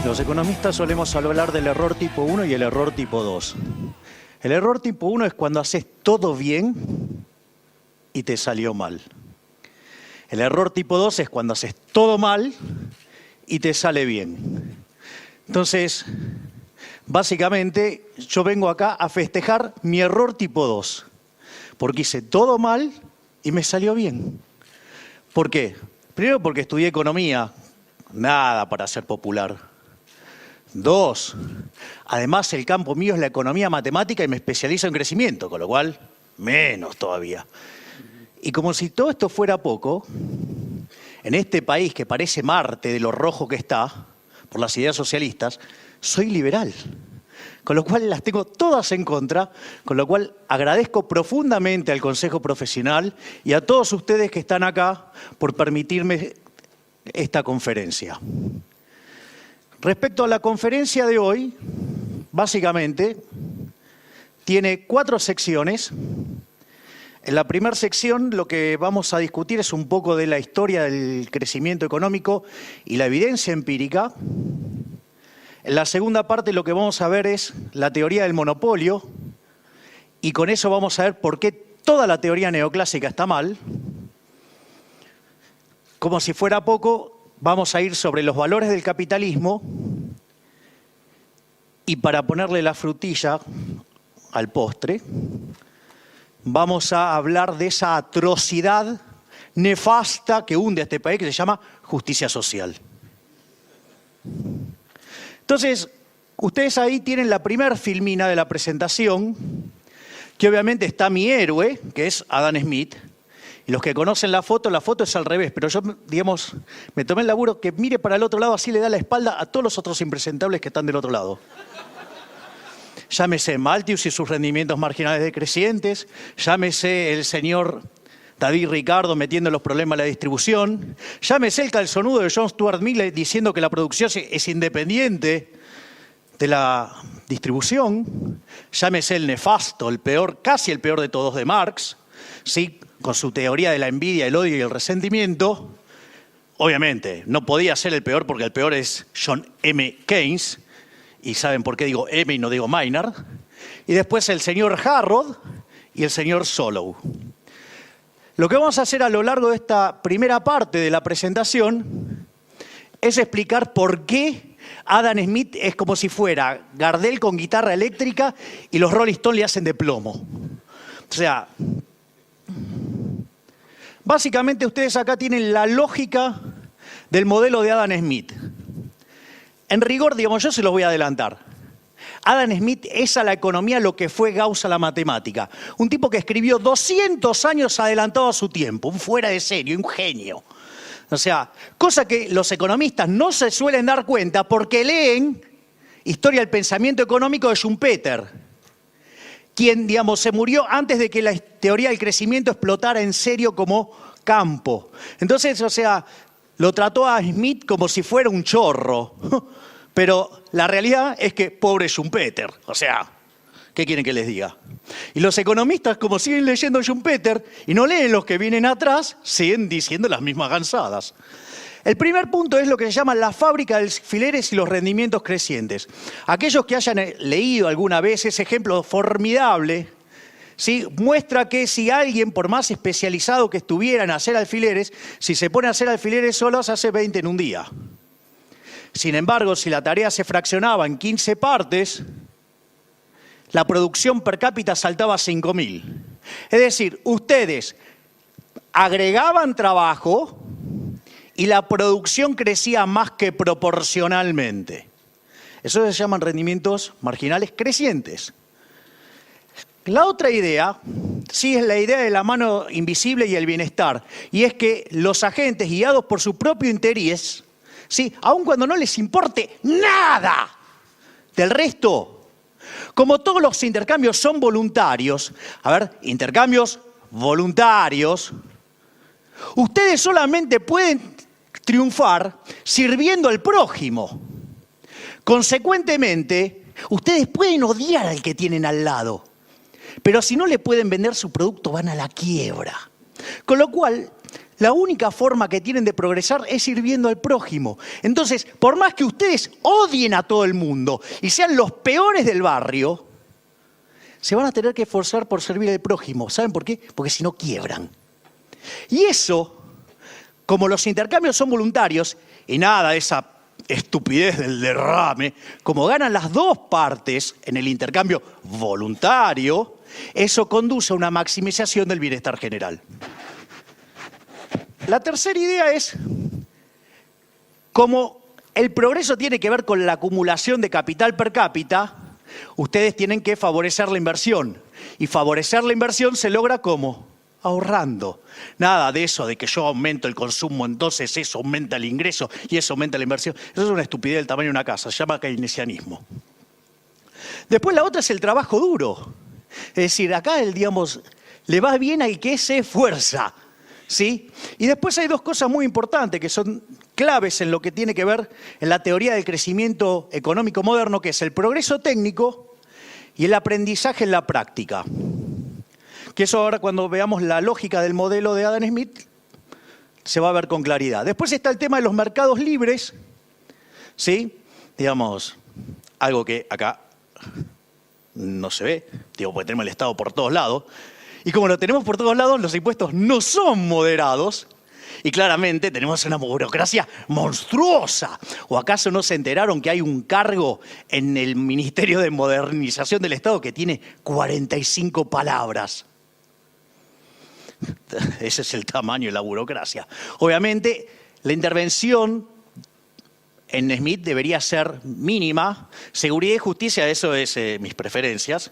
Los economistas solemos hablar del error tipo 1 y el error tipo 2. El error tipo 1 es cuando haces todo bien y te salió mal. El error tipo 2 es cuando haces todo mal y te sale bien. Entonces, básicamente, yo vengo acá a festejar mi error tipo 2, porque hice todo mal y me salió bien. ¿Por qué? Primero porque estudié economía, nada para ser popular. 2, además el campo mío es la economía matemática y me especializo en crecimiento, con lo cual, menos todavía. Y como si todo esto fuera poco, en este país que parece Marte de lo rojo que está, por las ideas socialistas, soy liberal. Con lo cual las tengo todas en contra, con lo cual agradezco profundamente al Consejo Profesional y a todos ustedes que están acá por permitirme esta conferencia. Respecto a la conferencia de hoy, básicamente tiene 4 secciones. En la primera sección lo que vamos a discutir es un poco de la historia del crecimiento económico y la evidencia empírica. En la segunda parte lo que vamos a ver es la teoría del monopolio y con eso vamos a ver por qué toda la teoría neoclásica está mal. Como si fuera poco, vamos a ir sobre los valores del capitalismo y para ponerle la frutilla al postre, vamos a hablar de esa atrocidad nefasta que hunde a este país que se llama justicia social. Entonces, ustedes ahí tienen la primera filmina de la presentación, que obviamente está mi héroe, que es Adam Smith. Y los que conocen la foto es al revés, pero yo, digamos, me tomé el laburo que mire para el otro lado, así le da la espalda a todos los otros impresentables que están del otro lado. Llámese Malthus y sus rendimientos marginales decrecientes, llámese el señor David Ricardo metiendo los problemas de la distribución, llámese el calzonudo de John Stuart Mill diciendo que la producción es independiente de la distribución, llámese el nefasto, el peor, casi el peor de todos de Marx, ¿sí?, con su teoría de la envidia, el odio y el resentimiento. Obviamente, no podía ser el peor porque el peor es John M. Keynes, y saben por qué digo M y no digo Maynard. Y después el señor Harrod y el señor Solow. Lo que vamos a hacer a lo largo de esta primera parte de la presentación es explicar por qué Adam Smith es como si fuera Gardel con guitarra eléctrica y los Rolling Stones le hacen de plomo. O sea, básicamente ustedes acá tienen la lógica del modelo de Adam Smith. En rigor, digamos, yo se los voy a adelantar. Adam Smith es a la economía lo que fue Gauss a la matemática. Un tipo que escribió 200 años adelantado a su tiempo, un fuera de serie, un genio. O sea, cosa que los economistas no se suelen dar cuenta porque leen Historia del Pensamiento Económico de Schumpeter, quien, digamos, se murió antes de que la teoría del crecimiento explotara en serio como campo. Entonces, o sea, lo trató a Smith como si fuera un chorro. Pero la realidad es que pobre Schumpeter. O sea, ¿qué quieren que les diga? Y los economistas, como siguen leyendo Schumpeter y no leen los que vienen atrás, siguen diciendo las mismas gansadas. El primer punto es lo que se llama la fábrica de alfileres y los rendimientos crecientes. Aquellos que hayan leído alguna vez ese ejemplo formidable, ¿sí?, muestra que si alguien, por más especializado que estuviera en hacer alfileres, si se pone a hacer alfileres solos, hace 20 en un día. Sin embargo, si la tarea se fraccionaba en 15 partes, la producción per cápita saltaba a 5.000. Es decir, ustedes agregaban trabajo y la producción crecía más que proporcionalmente. Eso se llaman rendimientos marginales crecientes. La otra idea, sí, es la idea de la mano invisible y el bienestar. Y es que los agentes, guiados por su propio interés, ¿sí?, aun cuando no les importe nada del resto, como todos los intercambios son voluntarios, intercambios voluntarios, ustedes solamente pueden triunfar sirviendo al prójimo. Consecuentemente, ustedes pueden odiar al que tienen al lado, pero si no le pueden vender su producto van a la quiebra. Con lo cual, La única forma que tienen de progresar es sirviendo al prójimo. Entonces, por más que ustedes odien a todo el mundo y sean los peores del barrio, se van a tener que esforzar por servir al prójimo. ¿Saben por qué? Porque si no quiebran. Y eso, como los intercambios son voluntarios y nada de esa estupidez del derrame, como ganan las dos partes en el intercambio voluntario, eso conduce a una maximización del bienestar general. La tercera idea es, como el progreso tiene que ver con la acumulación de capital per cápita, ustedes tienen que favorecer la inversión. Y favorecer la inversión se logra ¿cómo? Ahorrando. Nada de eso de que yo aumento el consumo, entonces eso aumenta el ingreso y eso aumenta la inversión. Eso es una estupidez del tamaño de una casa, se llama keynesianismo. Después la otra es el trabajo duro. Es decir, acá le va bien al que se esfuerza. ¿Sí? Y después hay dos cosas muy importantes que son claves en lo que tiene que ver en la teoría del crecimiento económico moderno, que es el progreso técnico y el aprendizaje en la práctica. Que eso ahora cuando veamos la lógica del modelo de Adam Smith se va a ver con claridad. Después está el tema de los mercados libres, ¿sí? Digamos, algo que acá no se ve, porque tenemos el Estado por todos lados. Y como lo tenemos por todos lados, los impuestos no son moderados y claramente tenemos una burocracia monstruosa. ¿O acaso no se enteraron que hay un cargo en el Ministerio de Modernización del Estado que tiene 45 palabras? Ese es el tamaño de la burocracia. Obviamente, la intervención en Smith debería ser mínima. Seguridad y justicia, eso es mis preferencias.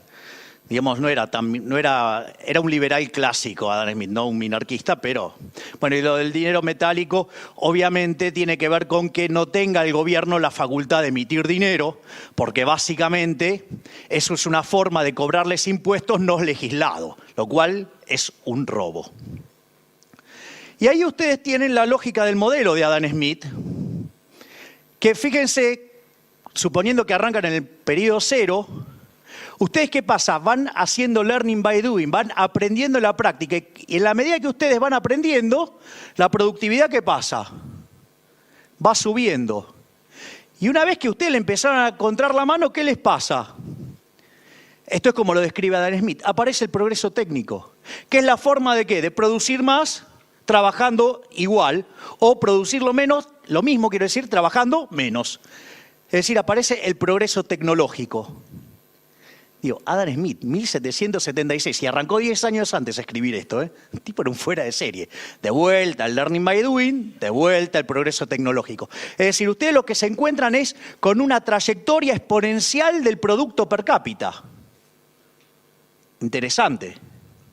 Digamos, era un liberal clásico Adam Smith, no un minarquista, pero bueno, y lo del dinero metálico obviamente tiene que ver con que no tenga el gobierno la facultad de emitir dinero, porque básicamente eso es una forma de cobrarles impuestos no legislados, lo cual es un robo. Y ahí ustedes tienen la lógica del modelo de Adam Smith, que fíjense, suponiendo que arrancan en el periodo cero, ¿ustedes qué pasa? Van haciendo learning by doing, van aprendiendo en la práctica. Y en la medida que ustedes van aprendiendo, la productividad, ¿qué pasa? Va subiendo. Y una vez que ustedes le empezaron a encontrar la mano, ¿qué les pasa? Esto es como lo describe Adam Smith. Aparece el progreso técnico. ¿Qué es la forma de qué? De producir más trabajando igual o producir lo mismo, quiero decir, trabajando menos. Es decir, aparece el progreso tecnológico. Digo, Adam Smith, 1776, y arrancó 10 años antes a escribir esto, ¿eh? Un tipo era un fuera de serie. De vuelta al learning by doing, de vuelta al progreso tecnológico. Es decir, ustedes lo que se encuentran es con una trayectoria exponencial del producto per cápita. Interesante,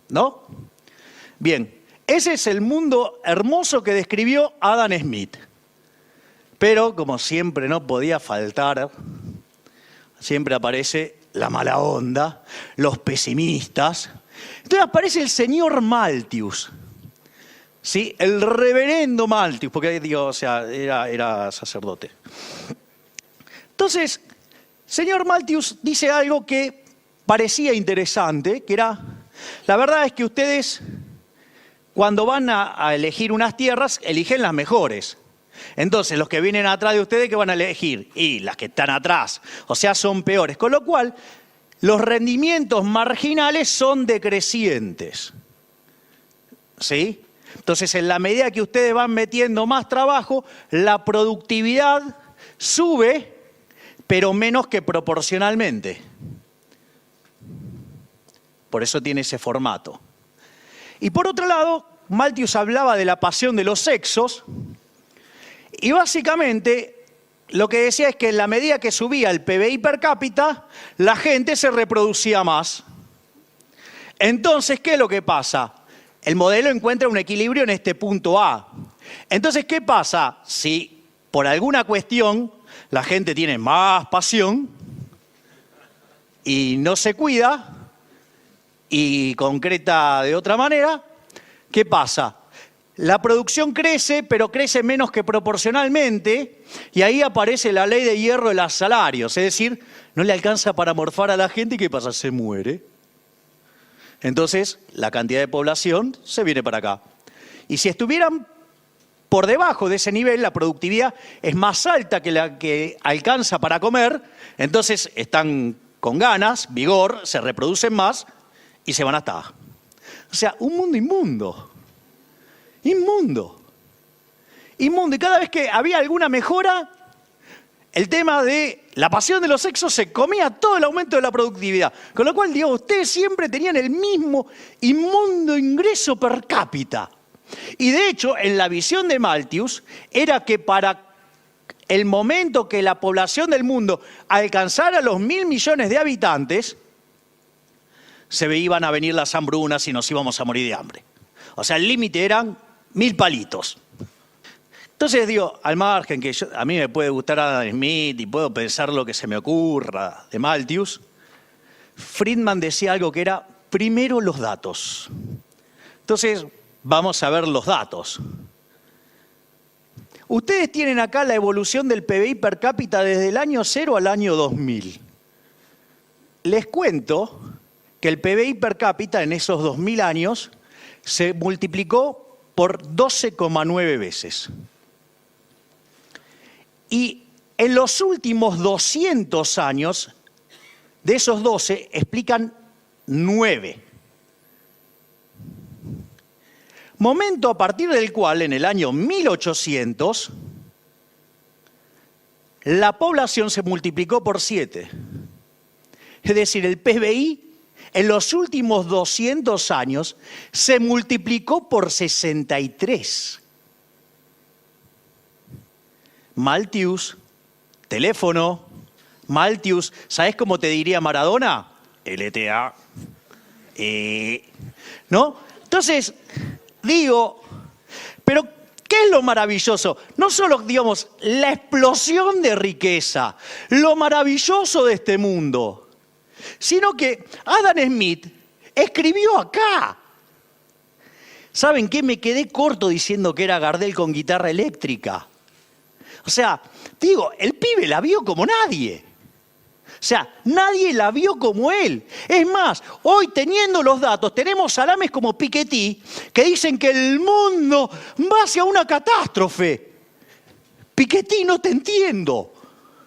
¿no? Bien, ese es el mundo hermoso que describió Adam Smith. Pero, como siempre no podía faltar, siempre aparece la mala onda, los pesimistas. Entonces aparece el señor Malthus, ¿sí? El reverendo Malthus, porque era sacerdote. Entonces, señor Malthus dice algo que parecía interesante, que era, la verdad es que ustedes, cuando van a elegir unas tierras, eligen las mejores. Entonces, los que vienen atrás de ustedes, ¿qué van a elegir? Y las que están atrás, o sea, son peores. Con lo cual, los rendimientos marginales son decrecientes. ¿Sí? Entonces, en la medida que ustedes van metiendo más trabajo, la productividad sube, pero menos que proporcionalmente. Por eso tiene ese formato. Y por otro lado, Malthus hablaba de la pasión de los sexos. Y básicamente lo que decía es que en la medida que subía el PBI per cápita, la gente se reproducía más. Entonces, ¿qué es lo que pasa? El modelo encuentra un equilibrio en este punto A. Entonces, ¿qué pasa si por alguna cuestión la gente tiene más pasión y no se cuida y concreta de otra manera? ¿Qué pasa? La producción crece, pero crece menos que proporcionalmente, y ahí aparece la ley de hierro de los salarios, es decir, no le alcanza para morfar a la gente y ¿qué pasa? Se muere. Entonces, la cantidad de población se viene para acá. Y si estuvieran por debajo de ese nivel, la productividad es más alta que la que alcanza para comer, entonces están con ganas, vigor, se reproducen más y se van hasta abajo. O sea, un mundo inmundo. Inmundo. Inmundo. Y cada vez que había alguna mejora, el tema de la pasión de los sexos se comía todo el aumento de la productividad. Con lo cual, digo, ustedes siempre tenían el mismo inmundo ingreso per cápita. Y de hecho, en la visión de Malthus, era que para el momento que la población del mundo alcanzara los 1.000 millones de habitantes, se iban a venir las hambrunas y nos íbamos a morir de hambre. O sea, el límite eran 1.000 palitos. Entonces digo, al margen que a mí me puede gustar Adam Smith y puedo pensar lo que se me ocurra de Malthus, Friedman decía algo que era, primero los datos. Entonces, vamos a ver los datos. Ustedes tienen acá la evolución del PBI per cápita desde el año 0 al año 2000. Les cuento que el PBI per cápita en esos 2000 años se multiplicó por 12,9 veces. Y en los últimos 200 años, de esos 12, explican 9. Momento a partir del cual, en el año 1800, la población se multiplicó por 7. Es decir, el PBI en los últimos 200 años se multiplicó por 63. Malthus, teléfono, Malthus, ¿sabes cómo te diría Maradona? LTA. ¿No? Entonces, digo, pero ¿qué es lo maravilloso? No solo, digamos, la explosión de riqueza, lo maravilloso de este mundo, sino que Adam Smith escribió acá. ¿Saben qué? Me quedé corto diciendo que era Gardel con guitarra eléctrica. O sea, digo, el pibe la vio como nadie. O sea, nadie la vio como él. Es más, hoy teniendo los datos, tenemos salames como Piketty que dicen que el mundo va hacia una catástrofe. Piketty, no te entiendo.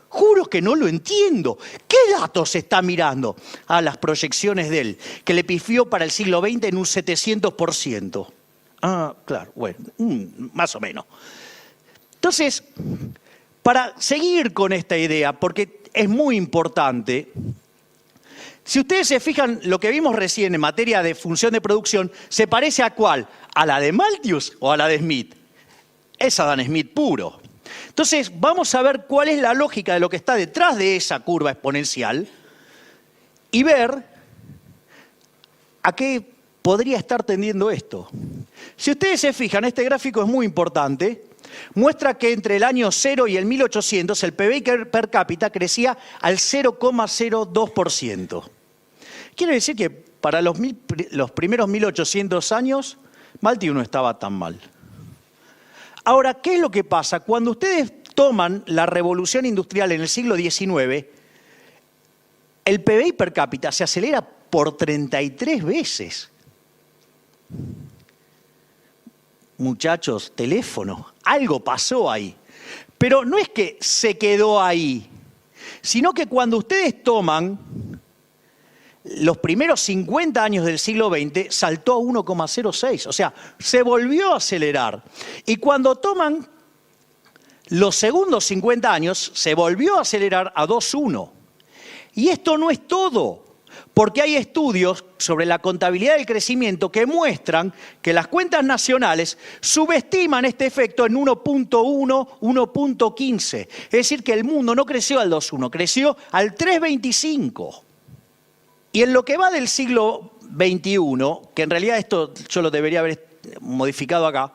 Juro que no lo entiendo. ¿Qué datos está mirando? Ah, las proyecciones de él, que le pifió para el siglo XX en un 700%. Ah, claro, bueno, más o menos. Entonces, para seguir con esta idea, porque es muy importante, si ustedes se fijan, lo que vimos recién en materia de función de producción, ¿se parece a cuál? ¿A la de Malthus o a la de Smith? Es Adam Smith puro. Entonces, vamos a ver cuál es la lógica de lo que está detrás de esa curva exponencial y ver a qué podría estar tendiendo esto. Si ustedes se fijan, este gráfico es muy importante. Muestra que entre el año 0 y el 1800 el PBI per cápita crecía al 0,02%. Quiere decir que para los primeros 1800 años Malthus no estaba tan mal. Ahora, ¿qué es lo que pasa? Cuando ustedes toman la revolución industrial en el siglo XIX, el PBI per cápita se acelera por 33 veces. Muchachos, teléfono, algo pasó ahí. Pero no es que se quedó ahí, sino que cuando ustedes toman los primeros 50 años del siglo XX, saltó a 1,06, o sea, se volvió a acelerar. Y cuando toman los segundos 50 años, se volvió a acelerar a 2,1. Y esto no es todo. Porque hay estudios sobre la contabilidad del crecimiento que muestran que las cuentas nacionales subestiman este efecto en 1,1, 1,15. Es decir, que el mundo no creció al 2,1, creció al 3,25. Y en lo que va del siglo XXI, que en realidad esto yo lo debería haber modificado acá,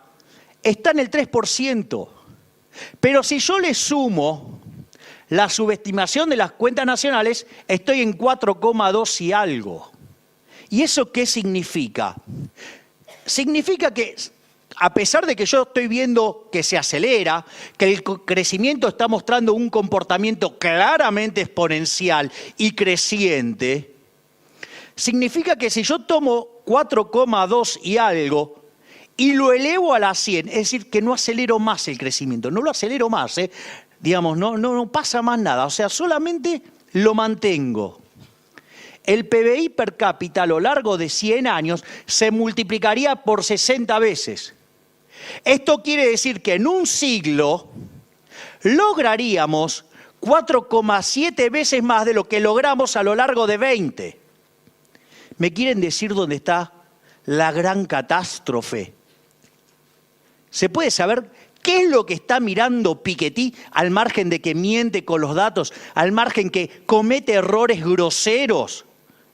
está en el 3%. Pero si yo le sumo la subestimación de las cuentas nacionales, estoy en 4,2 y algo. ¿Y eso qué significa? Significa que, a pesar de que yo estoy viendo que se acelera, que el crecimiento está mostrando un comportamiento claramente exponencial y creciente, significa que si yo tomo 4,2 y algo y lo elevo a la 100, es decir, que no acelero más el crecimiento, no lo acelero más, digamos, no pasa más nada, o sea, solamente lo mantengo. El PBI per cápita a lo largo de 100 años se multiplicaría por 60 veces. Esto quiere decir que en un siglo lograríamos 4,7 veces más de lo que logramos a lo largo de 20. ¿Me quieren decir dónde está la gran catástrofe? ¿Se puede saber qué es lo que está mirando Piketty al margen de que miente con los datos, al margen que comete errores groseros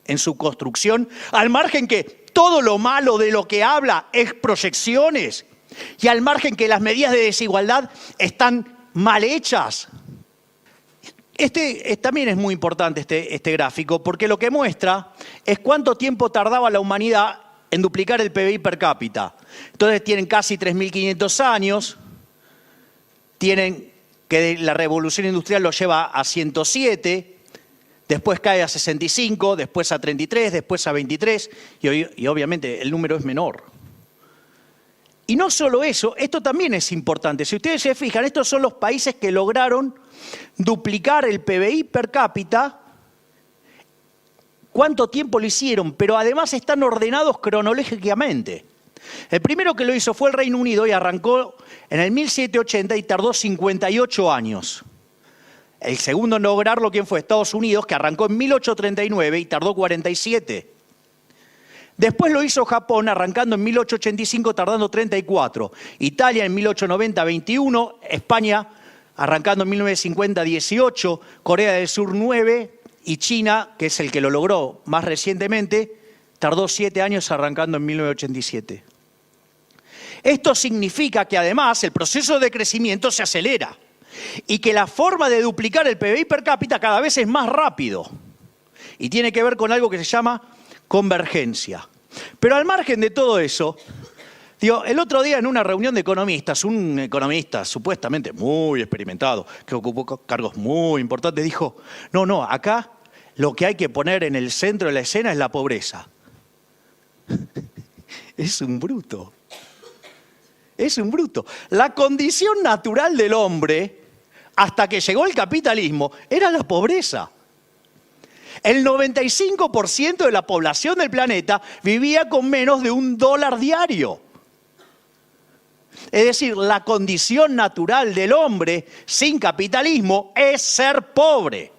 en su construcción, al margen que todo lo malo de lo que habla es proyecciones y al margen que las medidas de desigualdad están mal hechas? También es muy importante este gráfico porque lo que muestra es cuánto tiempo tardaba la humanidad en duplicar el PBI per cápita. Entonces tienen casi 3.500 años, tienen que la revolución industrial lo lleva a 107, después cae a 65, después a 33, después a 23 y obviamente el número es menor. Y no solo eso, esto también es importante. Si ustedes se fijan, estos son los países que lograron duplicar el PBI per cápita. ¿Cuánto tiempo lo hicieron? Pero además están ordenados cronológicamente. El primero que lo hizo fue el Reino Unido y arrancó en el 1780 y tardó 58 años. El segundo en lograrlo, ¿quién fue? Estados Unidos, que arrancó en 1839 y tardó 47. Después lo hizo Japón, arrancando en 1885, tardando 34. Italia en 1890, 21. España, arrancando en 1950, 18. Corea del Sur, 9. Y China, que es el que lo logró más recientemente, tardó 7 años arrancando en 1987. Esto significa que además el proceso de crecimiento se acelera y que la forma de duplicar el PBI per cápita cada vez es más rápido. Y tiene que ver con algo que se llama convergencia. Pero al margen de todo eso, el otro día en una reunión de economistas, un economista supuestamente muy experimentado, que ocupó cargos muy importantes, dijo, no, acá lo que hay que poner en el centro de la escena es la pobreza. Es un bruto. Es un bruto. La condición natural del hombre, hasta que llegó el capitalismo, era la pobreza. El 95% de la población del planeta vivía con menos de $1 diario. Es decir, la condición natural del hombre sin capitalismo es ser pobre.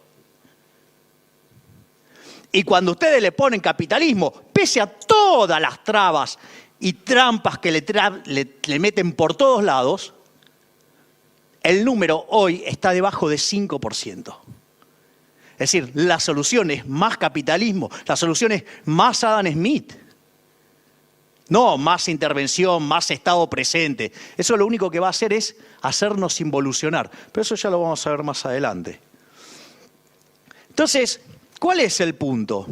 Y cuando ustedes le ponen capitalismo, pese a todas las trabas y trampas que le meten por todos lados, el número hoy está debajo de 5%. Es decir, la solución es más capitalismo, la solución es más Adam Smith. No más intervención, más Estado presente. Eso lo único que va a hacer es hacernos involucionar. Pero eso ya lo vamos a ver más adelante. Entonces, ¿cuál es el punto?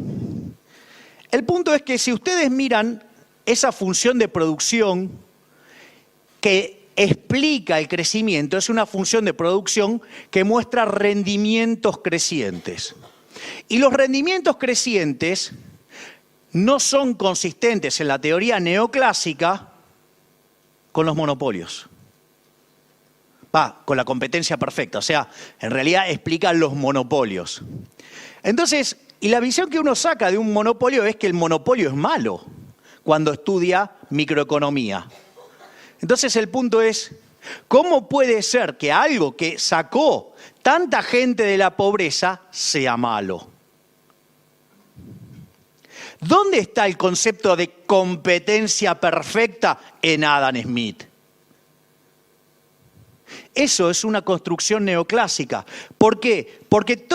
El punto es que si ustedes miran esa función de producción que explica el crecimiento, es una función de producción que muestra rendimientos crecientes. Y los rendimientos crecientes no son consistentes en la teoría neoclásica con los monopolios. Con la competencia perfecta, o sea, en realidad explica los monopolios. Entonces, y la visión que uno saca de un monopolio es que el monopolio es malo cuando estudia microeconomía. Entonces el punto es, ¿cómo puede ser que algo que sacó tanta gente de la pobreza sea malo? ¿Dónde está el concepto de competencia perfecta en Adam Smith? Eso es una construcción neoclásica. ¿Por qué? Porque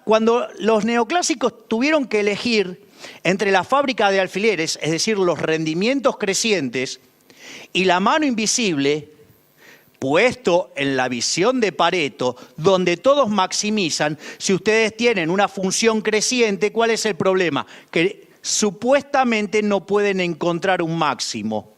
cuando los neoclásicos tuvieron que elegir entre la fábrica de alfileres, es decir, los rendimientos crecientes, y la mano invisible, puesto en la visión de Pareto, donde todos maximizan, si ustedes tienen una función creciente, ¿cuál es el problema? Que supuestamente no pueden encontrar un máximo.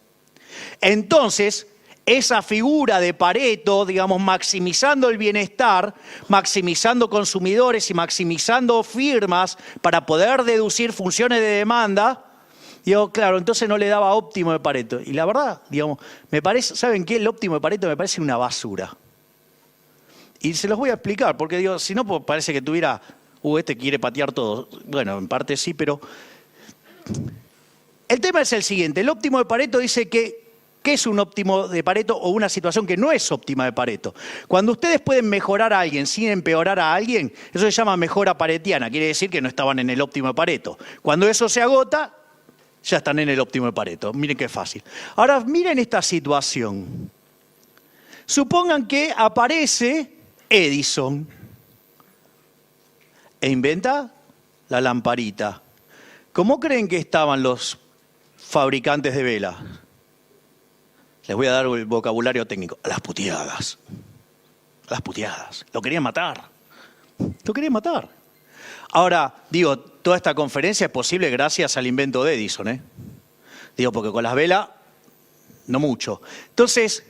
Entonces, esa figura de Pareto, digamos, maximizando el bienestar, maximizando consumidores y maximizando firmas para poder deducir funciones de demanda, Digo, claro, entonces no le daba óptimo de Pareto. Y la verdad, digamos, me parece, ¿saben qué? El óptimo de Pareto me parece una basura. Y se los voy a explicar, porque digo, si no, pues parece que tuviera, este quiere patear todo. Bueno, en parte sí, pero el tema es el siguiente. El óptimo de Pareto dice que, ¿qué es un óptimo de Pareto o una situación que no es óptima de Pareto? Cuando ustedes pueden mejorar a alguien sin empeorar a alguien, eso se llama mejora paretiana. Quiere decir que no estaban en el óptimo de Pareto. Cuando eso se agota, ya están en el óptimo de Pareto. Miren qué fácil. Ahora, miren esta situación. Supongan que aparece Edison e inventa la lamparita. ¿Cómo creen que estaban los fabricantes de velas? Les voy a dar el vocabulario técnico. A las puteadas. A las puteadas. Lo querían matar. Lo querían matar. Ahora, digo, toda esta conferencia es posible gracias al invento de Edison, ¿eh? Digo, porque con las velas, no mucho. Entonces,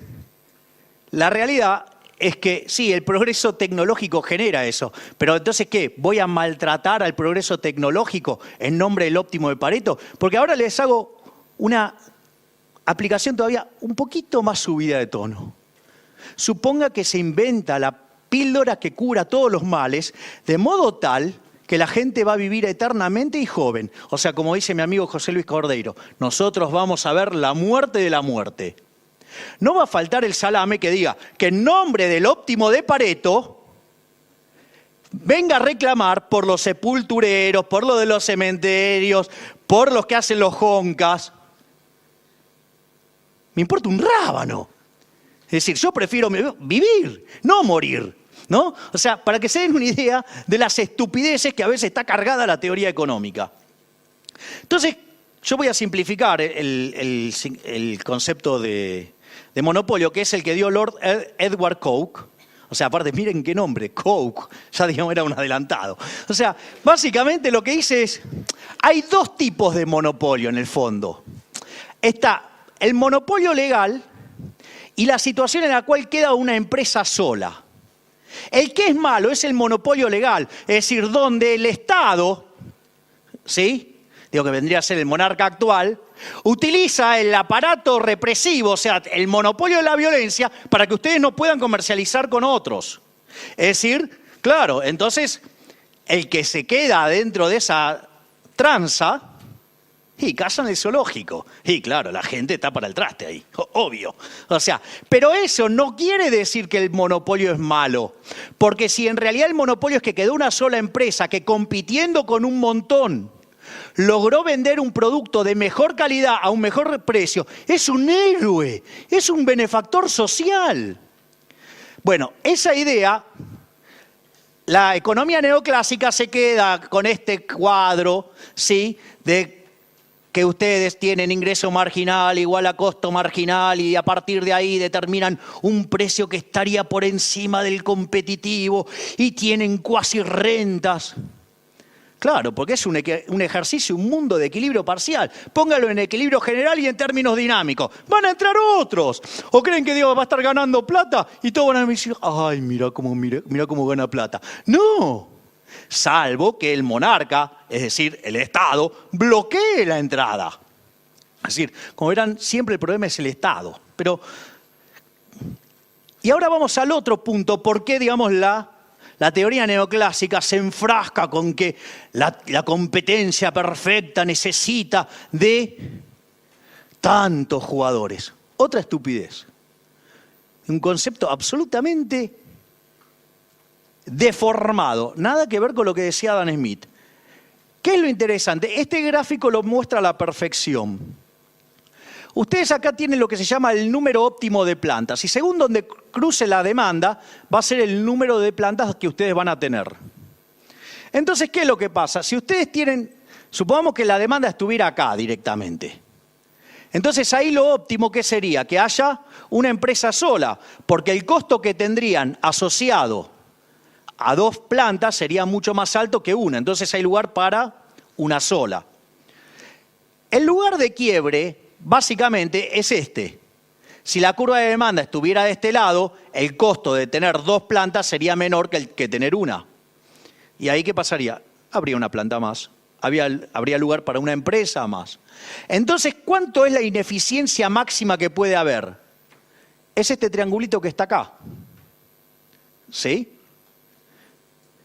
la realidad es que sí, el progreso tecnológico genera eso. Pero entonces, ¿qué? ¿Voy a maltratar al progreso tecnológico en nombre del óptimo de Pareto? Porque ahora les hago una aplicación todavía un poquito más subida de tono. Suponga que se inventa la píldora que cura todos los males, de modo tal que la gente va a vivir eternamente y joven. O sea, como dice mi amigo José Luis Cordeiro, nosotros vamos a ver la muerte de la muerte. No va a faltar el salame que diga que en nombre del óptimo de Pareto venga a reclamar por los sepultureros, por lo de los cementerios, por los que hacen los joncas. Me importa un rábano. Es decir, yo prefiero vivir, no morir, ¿no? O sea, para que se den una idea de las estupideces que a veces está cargada la teoría económica. Entonces, yo voy a simplificar el concepto de monopolio, que es el que dio Lord Edward Coke. O sea, aparte, miren qué nombre, Coke, ya digamos era un adelantado. O sea, básicamente lo que dice es, hay dos tipos de monopolio en el fondo. Está el monopolio legal y la situación en la cual queda una empresa sola. El que es malo es el monopolio legal, es decir, donde el Estado, ¿sí? Digo que vendría a ser el monarca actual, utiliza el aparato represivo, o sea, el monopolio de la violencia, para que ustedes no puedan comercializar con otros. Es decir, claro, entonces, el que se queda dentro de esa tranza, y cazan el zoológico. Y claro, la gente está para el traste ahí, obvio. O sea, pero eso no quiere decir que el monopolio es malo. Porque si en realidad el monopolio es que quedó una sola empresa que compitiendo con un montón logró vender un producto de mejor calidad a un mejor precio, es un héroe, es un benefactor social. Bueno, esa idea, la economía neoclásica se queda con este cuadro, ¿sí?, de que ustedes tienen ingreso marginal igual a costo marginal y a partir de ahí determinan un precio que estaría por encima del competitivo y tienen cuasi rentas. Claro, porque es un ejercicio, un mundo de equilibrio parcial. Póngalo en equilibrio general y en términos dinámicos. Van a entrar otros. ¿O creen que Dios va a estar ganando plata? Y todos van a decir, ay, mira cómo gana plata. No. Salvo que el monarca, es decir, el Estado, bloquee la entrada. Es decir, como verán, siempre el problema es el Estado. Y ahora vamos al otro punto, ¿por qué, digamos, la teoría neoclásica se enfrasca con que la competencia perfecta necesita de tantos jugadores? Otra estupidez. Un concepto absolutamente deformado, nada que ver con lo que decía Adam Smith. ¿Qué es lo interesante? Este gráfico lo muestra a la perfección. Ustedes acá tienen lo que se llama el número óptimo de plantas y según donde cruce la demanda va a ser el número de plantas que ustedes van a tener. Entonces, ¿qué es lo que pasa? Si ustedes tienen, supongamos que la demanda estuviera acá directamente. Entonces ahí lo óptimo, ¿qué sería? Que haya una empresa sola, porque el costo que tendrían asociado a dos plantas sería mucho más alto que una. Entonces hay lugar para una sola. El lugar de quiebre, básicamente, es este. Si la curva de demanda estuviera de este lado, el costo de tener dos plantas sería menor que el que tener una. ¿Y ahí qué pasaría? Habría una planta más, habría lugar para una empresa más. Entonces, ¿cuánto es la ineficiencia máxima que puede haber? Es este triangulito que está acá. ¿Sí?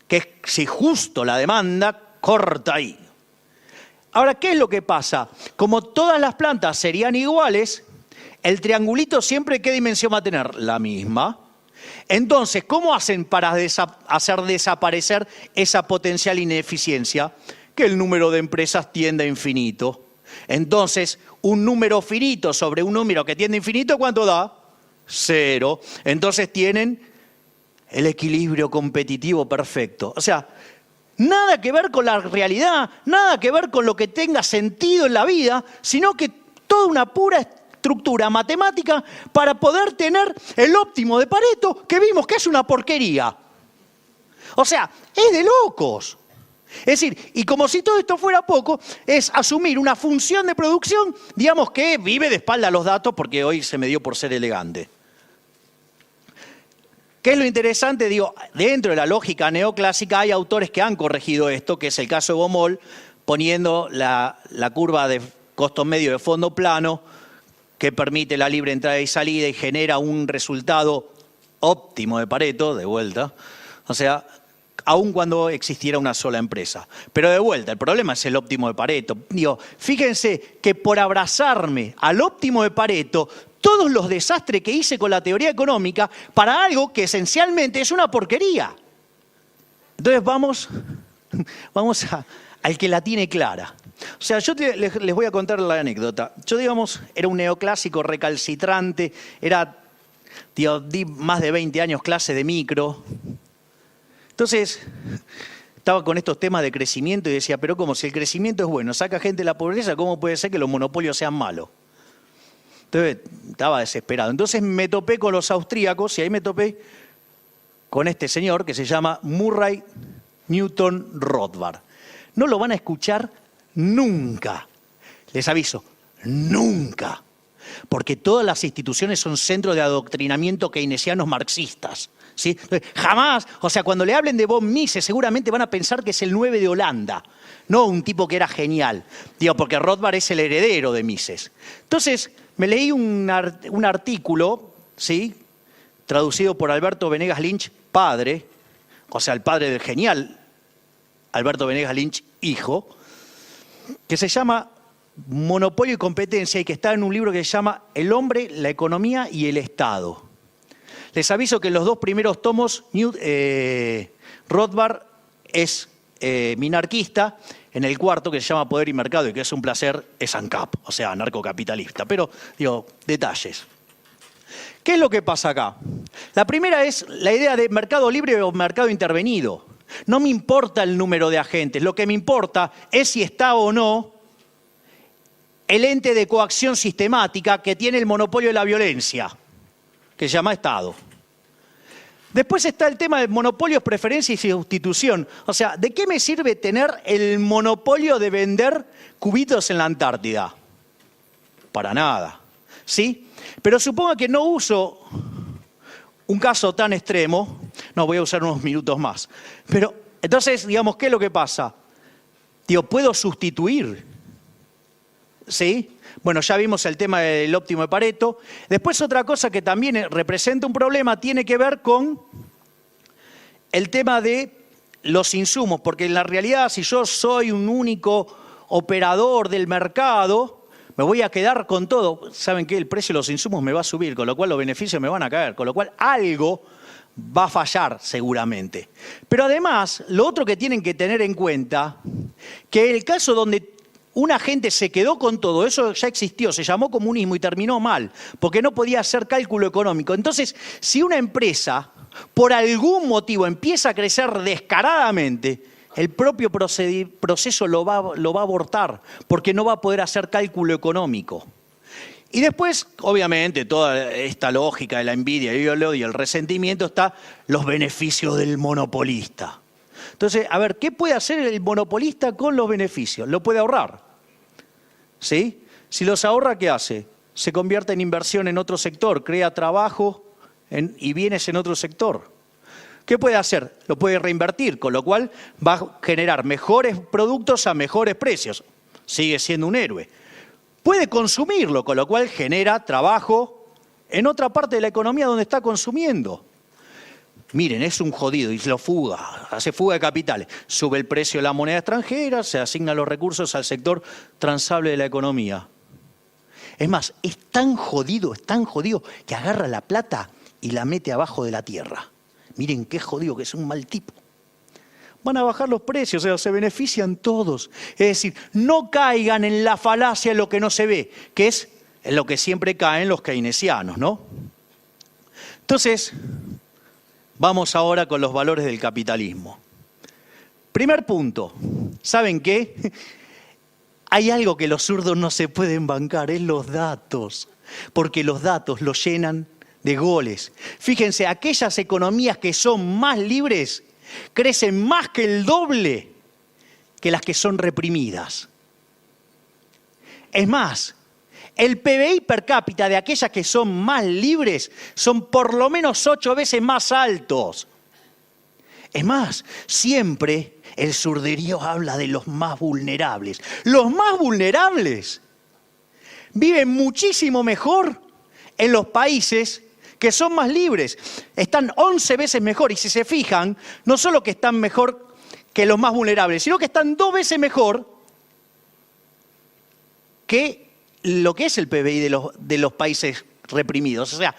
Que si justo la demanda, corta ahí. Ahora, ¿qué es lo que pasa? Como todas las plantas serían iguales, el triangulito siempre, ¿qué dimensión va a tener? La misma. Entonces, ¿cómo hacen para hacer desaparecer esa potencial ineficiencia? Que el número de empresas tiende a infinito. Entonces, un número finito sobre un número que tiende a infinito, ¿cuánto da? 0. Entonces tienen el equilibrio competitivo perfecto. O sea, nada que ver con la realidad, nada que ver con lo que tenga sentido en la vida, sino que toda una pura estructura matemática para poder tener el óptimo de Pareto, que vimos que es una porquería. O sea, es de locos. Es decir, y como si todo esto fuera poco, es asumir una función de producción, digamos, que vive de espalda a los datos, porque hoy se me dio por ser elegante. ¿Qué es lo interesante? Digo, dentro de la lógica neoclásica hay autores que han corregido esto, que es el caso de Baumol, poniendo la curva de costo medio de fondo plano, que permite la libre entrada y salida y genera un resultado óptimo de Pareto, de vuelta, o sea, aun cuando existiera una sola empresa. Pero de vuelta, el problema es el óptimo de Pareto. Digo, fíjense que por abrazarme al óptimo de Pareto, todos los desastres que hice con la teoría económica para algo que esencialmente es una porquería. Entonces vamos al que la tiene clara. O sea, yo les voy a contar la anécdota. Yo, digamos, era un neoclásico recalcitrante, di más de 20 años clase de micro. Entonces, estaba con estos temas de crecimiento y decía, pero como si el crecimiento es bueno, saca gente de la pobreza, ¿cómo puede ser que los monopolios sean malos? Entonces, estaba desesperado. Entonces me topé con los austríacos y ahí me topé con este señor que se llama Murray Newton Rothbard. No lo van a escuchar nunca. Les aviso, nunca. Porque todas las instituciones son centros de adoctrinamiento keynesianos marxistas. ¿Sí? Jamás, o sea, cuando le hablen de von Mises seguramente van a pensar que es el 9 de Holanda, no un tipo que era genial. Digo, porque Rothbard es el heredero de Mises. Entonces, me leí un artículo, ¿sí?, traducido por Alberto Venegas Lynch, padre, o sea, el padre del genial Alberto Venegas Lynch, hijo, que se llama Monopolio y Competencia y que está en un libro que se llama El hombre, la economía y el Estado. Les aviso que en los 2 primeros tomos Rothbard es minarquista, en el 4, que se llama Poder y Mercado y que es un placer, es ANCAP, o sea, anarcocapitalista. Pero, digo, detalles. ¿Qué es lo que pasa acá? La primera es la idea de mercado libre o mercado intervenido. No me importa el número de agentes, lo que me importa es si está o no el ente de coacción sistemática que tiene el monopolio de la violencia, que se llama Estado. Después está el tema de monopolios, preferencias y sustitución. O sea, ¿de qué me sirve tener el monopolio de vender cubitos en la Antártida? Para nada, ¿sí? Pero supongo que no uso un caso tan extremo. No, voy a usar unos minutos más. Pero, entonces, digamos, ¿qué es lo que pasa? Digo, ¿puedo sustituir? ¿Sí? Bueno, ya vimos el tema del óptimo de Pareto. Después otra cosa que también representa un problema tiene que ver con el tema de los insumos, porque en la realidad si yo soy un único operador del mercado, me voy a quedar con todo. ¿Saben qué? El precio de los insumos me va a subir, con lo cual los beneficios me van a caer, con lo cual algo va a fallar seguramente. Pero además, lo otro que tienen que tener en cuenta, que el caso donde una gente se quedó con todo, eso ya existió, se llamó comunismo y terminó mal, porque no podía hacer cálculo económico. Entonces, si una empresa, por algún motivo, empieza a crecer descaradamente, el propio proceso lo va a abortar, porque no va a poder hacer cálculo económico. Y después, obviamente, toda esta lógica de la envidia y el odio y el resentimiento está los beneficios del monopolista. Entonces, a ver, ¿qué puede hacer el monopolista con los beneficios? Lo puede ahorrar, ¿sí? Si los ahorra, ¿qué hace? Se convierte en inversión en otro sector, crea trabajo y bienes en otro sector. ¿qué puede hacer? Lo puede reinvertir, con lo cual va a generar mejores productos a mejores precios. Sigue siendo un héroe. Puede consumirlo, con lo cual genera trabajo en otra parte de la economía donde está consumiendo. Miren, es un jodido y lo fuga, hace fuga de capitales. Sube el precio de la moneda extranjera, se asignan los recursos al sector transable de la economía. Es más, es tan jodido que agarra la plata y la mete abajo de la tierra. Miren qué jodido, que es un mal tipo. Van a bajar los precios, o sea, se benefician todos. Es decir, no caigan en la falacia de lo que no se ve, que es en lo que siempre caen los keynesianos, ¿no? Entonces, vamos ahora con los valores del capitalismo. Primer punto, ¿saben qué? Hay algo que los zurdos no se pueden bancar, es los datos, porque los datos los llenan de goles. Fíjense, aquellas economías que son más libres crecen más que el doble que las que son reprimidas. Es más, el PBI per cápita de aquellas que son más libres son por lo menos 8 veces más altos. Es más, siempre el surderío habla de los más vulnerables. Los más vulnerables viven muchísimo mejor en los países que son más libres. Están 11 veces mejor y si se fijan, no solo que están mejor que los más vulnerables, sino que están 2 veces mejor que lo que es el PBI de los países reprimidos. O sea,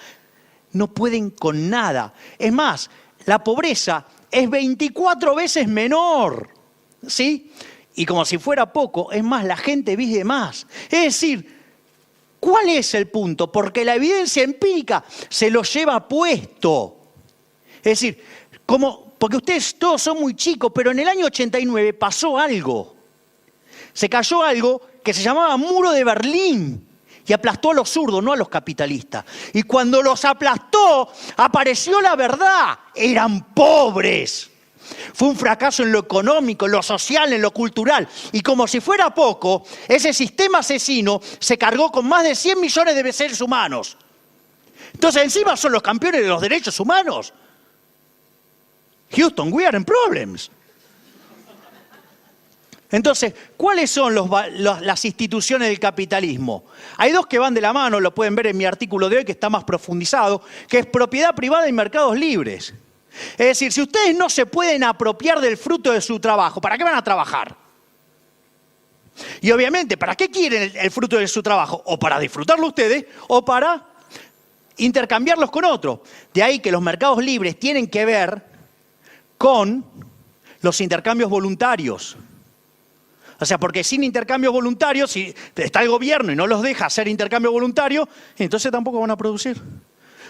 no pueden con nada. Es más, la pobreza es 24 veces menor, ¿sí? Y como si fuera poco, es más, la gente vive más. Es decir, ¿cuál es el punto? Porque la evidencia empírica se lo lleva puesto. Es decir, porque ustedes todos son muy chicos, pero en el año 89 pasó algo. Se cayó algo que se llamaba Muro de Berlín y aplastó a los zurdos, no a los capitalistas. Y cuando los aplastó, apareció la verdad. Eran pobres. Fue un fracaso en lo económico, en lo social, en lo cultural. Y como si fuera poco, ese sistema asesino se cargó con más de 100 millones de seres humanos. Entonces encima son los campeones de los derechos humanos. Houston, we are in problems. Entonces, ¿cuáles son las instituciones del capitalismo? Hay 2 que van de la mano, lo pueden ver en mi artículo de hoy que está más profundizado, que es propiedad privada y mercados libres. Es decir, si ustedes no se pueden apropiar del fruto de su trabajo, ¿para qué van a trabajar? Y obviamente, ¿para qué quieren el fruto de su trabajo? O para disfrutarlo ustedes, o para intercambiarlos con otros. De ahí que los mercados libres tienen que ver con los intercambios voluntarios. O sea, porque sin intercambio voluntario, si está el gobierno y no los deja hacer intercambio voluntario, entonces tampoco van a producir.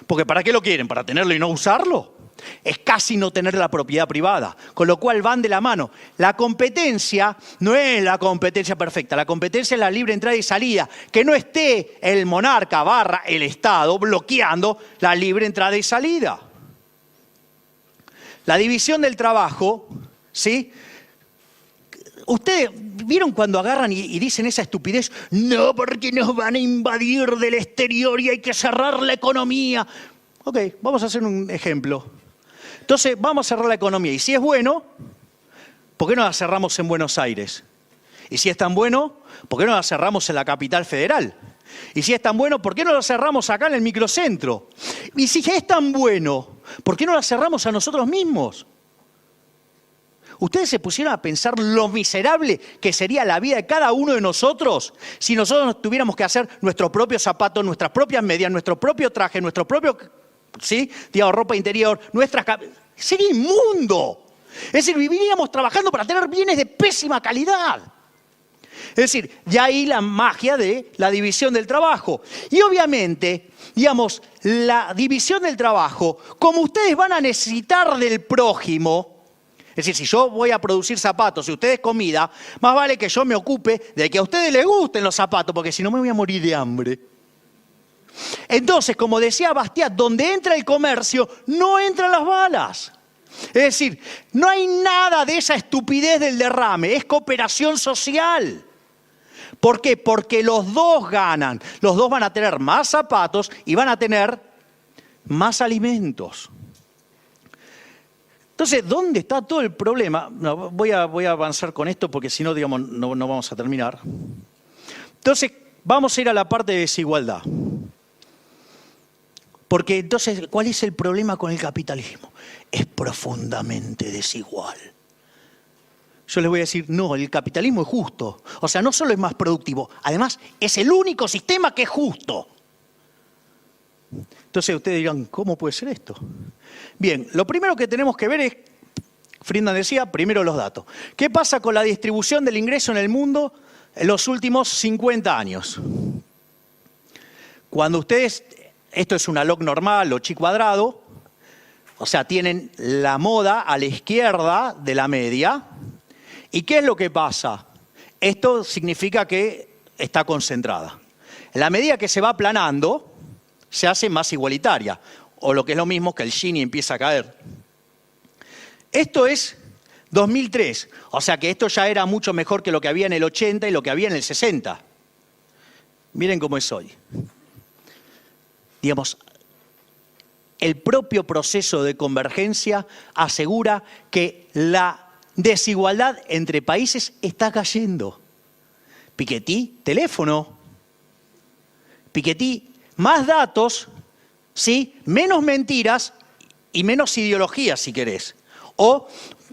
Porque ¿para qué lo quieren? ¿Para tenerlo y no usarlo? Es casi no tener la propiedad privada, con lo cual van de la mano. La competencia no es la competencia perfecta, la competencia es la libre entrada y salida, que no esté el monarca / el Estado bloqueando la libre entrada y salida. La división del trabajo, ¿sí? Ustedes vieron cuando agarran y dicen esa estupidez, no, porque nos van a invadir del exterior y hay que cerrar la economía. Ok, vamos a hacer un ejemplo. Entonces, vamos a cerrar la economía. Y si es bueno, ¿por qué no la cerramos en Buenos Aires? Y si es tan bueno, ¿por qué no la cerramos en la capital federal? Y si es tan bueno, ¿por qué no la cerramos acá en el microcentro? Y si es tan bueno, ¿por qué no la cerramos a nosotros mismos? ¿Ustedes se pusieron a pensar lo miserable que sería la vida de cada uno de nosotros si nosotros tuviéramos que hacer nuestros propios zapatos, nuestras propias medias, nuestro propio traje, nuestro propio, ¿sí? Digamos, ropa interior, sería inmundo. Es decir, viviríamos trabajando para tener bienes de pésima calidad. Es decir, de ahí la magia de la división del trabajo. Y obviamente, digamos, la división del trabajo, como ustedes van a necesitar del prójimo, es decir, si yo voy a producir zapatos y ustedes comida, más vale que yo me ocupe de que a ustedes les gusten los zapatos, porque si no me voy a morir de hambre. Entonces, como decía Bastiat, donde entra el comercio, no entran las balas. Es decir, no hay nada de esa estupidez del derrame, es cooperación social. ¿Por qué? Porque los dos ganan. Los dos van a tener más zapatos y van a tener más alimentos. Entonces, ¿dónde está todo el problema? No, voy a avanzar con esto porque si no, digamos, no vamos a terminar. Entonces, vamos a ir a la parte de desigualdad. Porque entonces, ¿cuál es el problema con el capitalismo? Es profundamente desigual. Yo les voy a decir, no, el capitalismo es justo. O sea, no solo es más productivo, además es el único sistema que es justo. Entonces ustedes dirán, ¿cómo puede ser esto? Bien, lo primero que tenemos que ver es, Friedman decía, primero los datos. ¿Qué pasa con la distribución del ingreso en el mundo en los últimos 50 años? Cuando ustedes, esto es una log normal o chi cuadrado, o sea, tienen la moda a la izquierda de la media. ¿Y qué es lo que pasa? Esto significa que está concentrada. En la medida que se va aplanando, se hace más igualitaria. O lo que es lo mismo que el Gini empieza a caer. Esto es 2003. O sea que esto ya era mucho mejor que lo que había en el 80 y lo que había en el 60. Miren cómo es hoy. Digamos, el propio proceso de convergencia asegura que la desigualdad entre países está cayendo. Piketty, teléfono. Piketty, más datos, ¿sí? Menos mentiras y menos ideología, si querés. O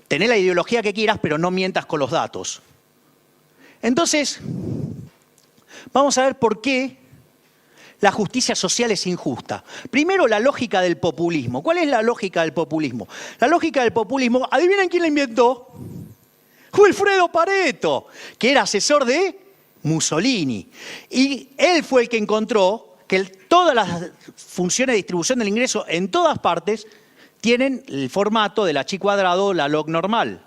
tener la ideología que quieras, pero no mientas con los datos. Entonces, vamos a ver por qué la justicia social es injusta. Primero, la lógica del populismo. ¿Cuál es la lógica del populismo? La lógica del populismo, ¿adivinen quién la inventó? Wilfredo Pareto, que era asesor de Mussolini. Y él fue el que encontró que todas las funciones de distribución del ingreso en todas partes tienen el formato de la chi cuadrado o la log normal.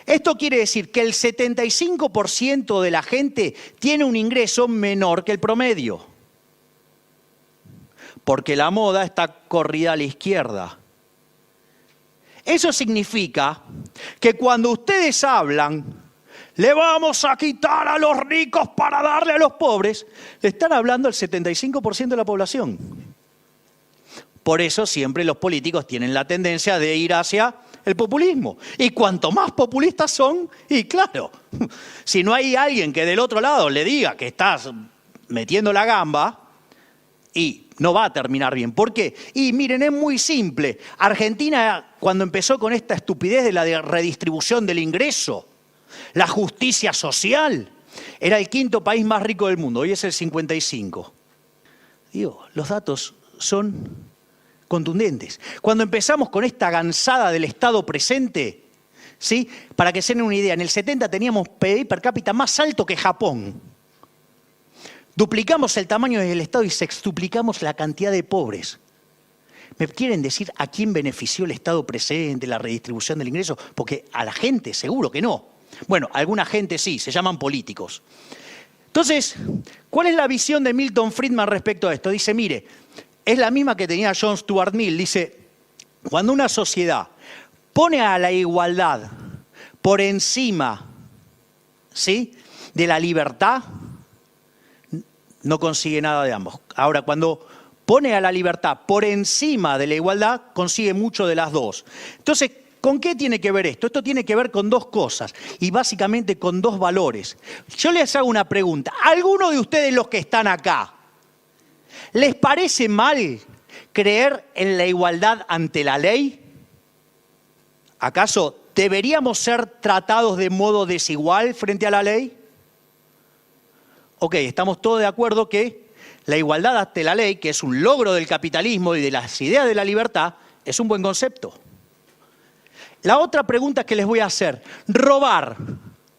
Esto quiere decir que el 75% de la gente tiene un ingreso menor que el promedio. Porque la moda está corrida a la izquierda. Eso significa que cuando ustedes hablan, le vamos a quitar a los ricos para darle a los pobres, le están hablando al 75% de la población. Por eso siempre los políticos tienen la tendencia de ir hacia el populismo. Y cuanto más populistas son, y claro, si no hay alguien que del otro lado le diga que estás metiendo la gamba, y no va a terminar bien. ¿Por qué? Y miren, es muy simple. Argentina, cuando empezó con esta estupidez de la redistribución del ingreso, la justicia social, era el 5º país más rico del mundo, hoy es el 55. Digo, los datos son contundentes. Cuando empezamos con esta gansada del Estado presente, ¿sí? Para que se den una idea, en el 70 teníamos PIB per cápita más alto que Japón. Duplicamos el tamaño del Estado y sextuplicamos la cantidad de pobres. ¿Me quieren decir a quién benefició el Estado presente, la redistribución del ingreso? Porque a la gente seguro que no. Bueno, a alguna gente sí, se llaman políticos. Entonces, ¿cuál es la visión de Milton Friedman respecto a esto? Dice, mire, es la misma que tenía John Stuart Mill. Dice, cuando una sociedad pone a la igualdad por encima, ¿sí?, de la libertad, no consigue nada de ambos. Ahora, cuando pone a la libertad por encima de la igualdad, consigue mucho de las dos. Entonces, ¿con qué tiene que ver esto? Esto tiene que ver con dos cosas y básicamente con dos valores. Yo les hago una pregunta. ¿Alguno de ustedes, los que están acá, les parece mal creer en la igualdad ante la ley? ¿Acaso deberíamos ser tratados de modo desigual frente a la ley? Ok, estamos todos de acuerdo que la igualdad ante la ley, que es un logro del capitalismo y de las ideas de la libertad, es un buen concepto. La otra pregunta que les voy a hacer, ¿robar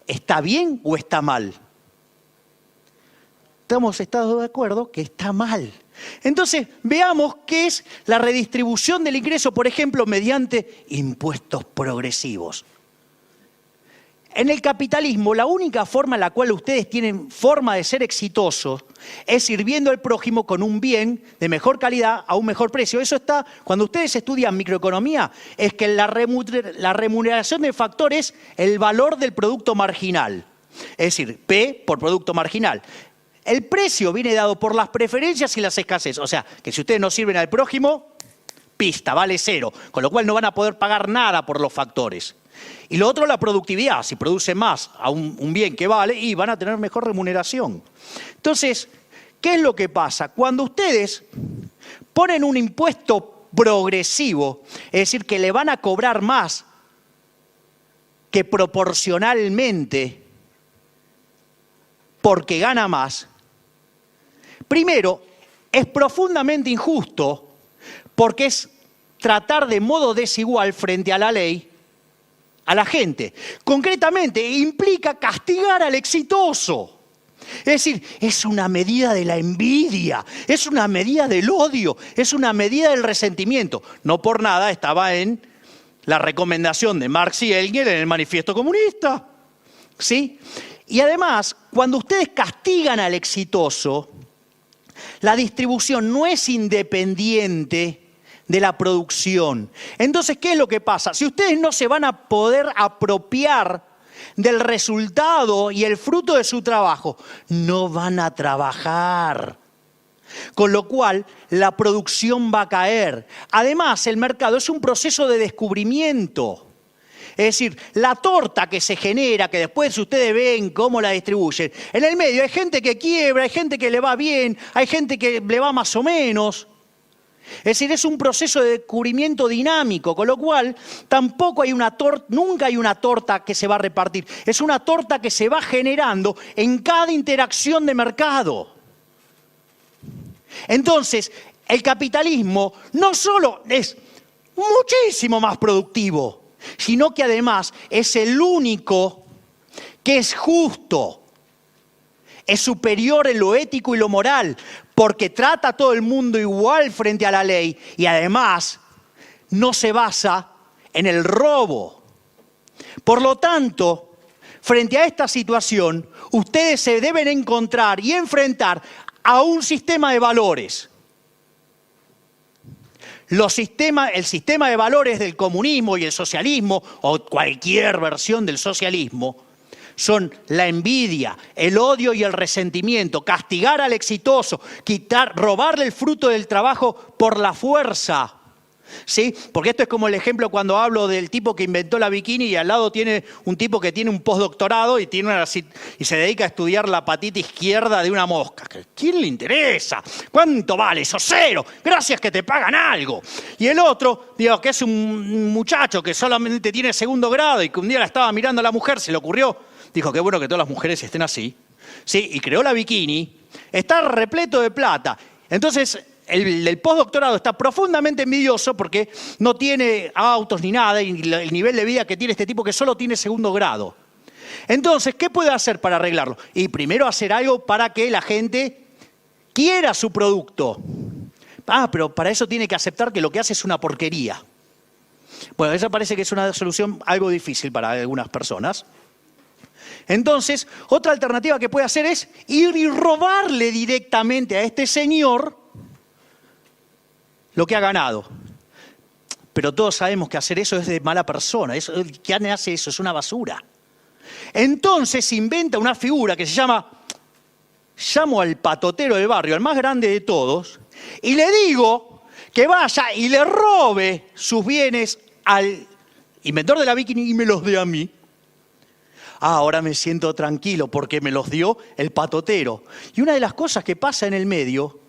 está bien o está mal? Estamos de acuerdo que está mal. Entonces, veamos qué es la redistribución del ingreso, por ejemplo, mediante impuestos progresivos. En el capitalismo, la única forma en la cual ustedes tienen forma de ser exitosos es sirviendo al prójimo con un bien de mejor calidad a un mejor precio. Eso está, cuando ustedes estudian microeconomía, es que la remuneración de factor es el valor del producto marginal. Es decir, P por producto marginal. El precio viene dado por las preferencias y las escasez. O sea, que si ustedes no sirven al prójimo, pista, vale cero, con lo cual no van a poder pagar nada por los factores. Y lo otro, la productividad. Si produce más a un bien que vale, y van a tener mejor remuneración. Entonces, ¿qué es lo que pasa? Cuando ustedes ponen un impuesto progresivo, es decir, que le van a cobrar más que proporcionalmente porque gana más, primero, es profundamente injusto porque es tratar de modo desigual frente a la ley a la gente. Concretamente, implica castigar al exitoso. Es decir, es una medida de la envidia, es una medida del odio, es una medida del resentimiento. No por nada estaba en la recomendación de Marx y Engels en el Manifiesto Comunista. ¿Sí? Y además, cuando ustedes castigan al exitoso, la distribución no es independiente de la producción. Entonces, ¿qué es lo que pasa? Si ustedes no se van a poder apropiar del resultado y el fruto de su trabajo, no van a trabajar. Con lo cual, la producción va a caer. Además, el mercado es un proceso de descubrimiento. Es decir, la torta que se genera, que después ustedes ven cómo la distribuyen, en el medio hay gente que quiebra, hay gente que le va bien, hay gente que le va más o menos. Es decir, es un proceso de descubrimiento dinámico, con lo cual tampoco hay nunca hay una torta que se va a repartir. Es una torta que se va generando en cada interacción de mercado. Entonces, el capitalismo no solo es muchísimo más productivo, sino que además es el único que es justo, es superior en lo ético y lo moral, porque trata a todo el mundo igual frente a la ley y además no se basa en el robo. Por lo tanto, frente a esta situación, ustedes se deben encontrar y enfrentar a un sistema de valores. El sistema de valores del comunismo y el socialismo, o cualquier versión del socialismo, son la envidia, el odio y el resentimiento, castigar al exitoso, robarle el fruto del trabajo por la fuerza. ¿Sí? Porque esto es como el ejemplo cuando hablo del tipo que inventó la bikini y al lado tiene un tipo que tiene un postdoctorado y se dedica a estudiar la patita izquierda de una mosca. ¿Quién le interesa? ¿Cuánto vale eso? Cero. Gracias que te pagan algo. Y el otro, digo, que es un muchacho que solamente tiene segundo grado y que un día la estaba mirando a la mujer, se le ocurrió, dijo, qué bueno que todas las mujeres estén así. ¿Sí? Y creó la bikini. Está repleto de plata. Entonces, el postdoctorado está profundamente envidioso porque no tiene autos ni nada y el nivel de vida que tiene este tipo que solo tiene segundo grado. Entonces, ¿qué puede hacer para arreglarlo? Y primero hacer algo para que la gente quiera su producto. Pero para eso tiene que aceptar que lo que hace es una porquería. Bueno, esa parece que es una solución algo difícil para algunas personas. Entonces, otra alternativa que puede hacer es ir y robarle directamente a este señor lo que ha ganado. Pero todos sabemos que hacer eso es de mala persona. ¿Quién hace eso? Es una basura. Entonces inventa una figura que se llamo al patotero del barrio, al más grande de todos, y le digo que vaya y le robe sus bienes al inventor de la bikini y me los dé a mí. Ahora me siento tranquilo porque me los dio el patotero. Y una de las cosas que pasa en el medio,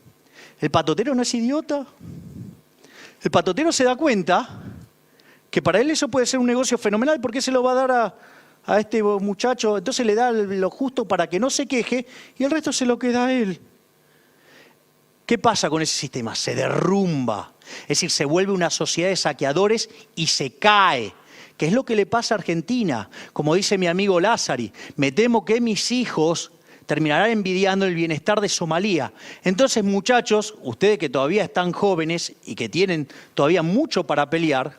el patotero no es idiota. El patotero se da cuenta que para él eso puede ser un negocio fenomenal porque se lo va a dar a este muchacho, entonces le da lo justo para que no se queje y el resto se lo queda a él. ¿Qué pasa con ese sistema? Se derrumba, es decir, se vuelve una sociedad de saqueadores y se cae. ¿Qué es lo que le pasa a Argentina? Como dice mi amigo Lázari, me temo que mis hijos terminarán envidiando el bienestar de Somalia. Entonces, muchachos, ustedes que todavía están jóvenes y que tienen todavía mucho para pelear,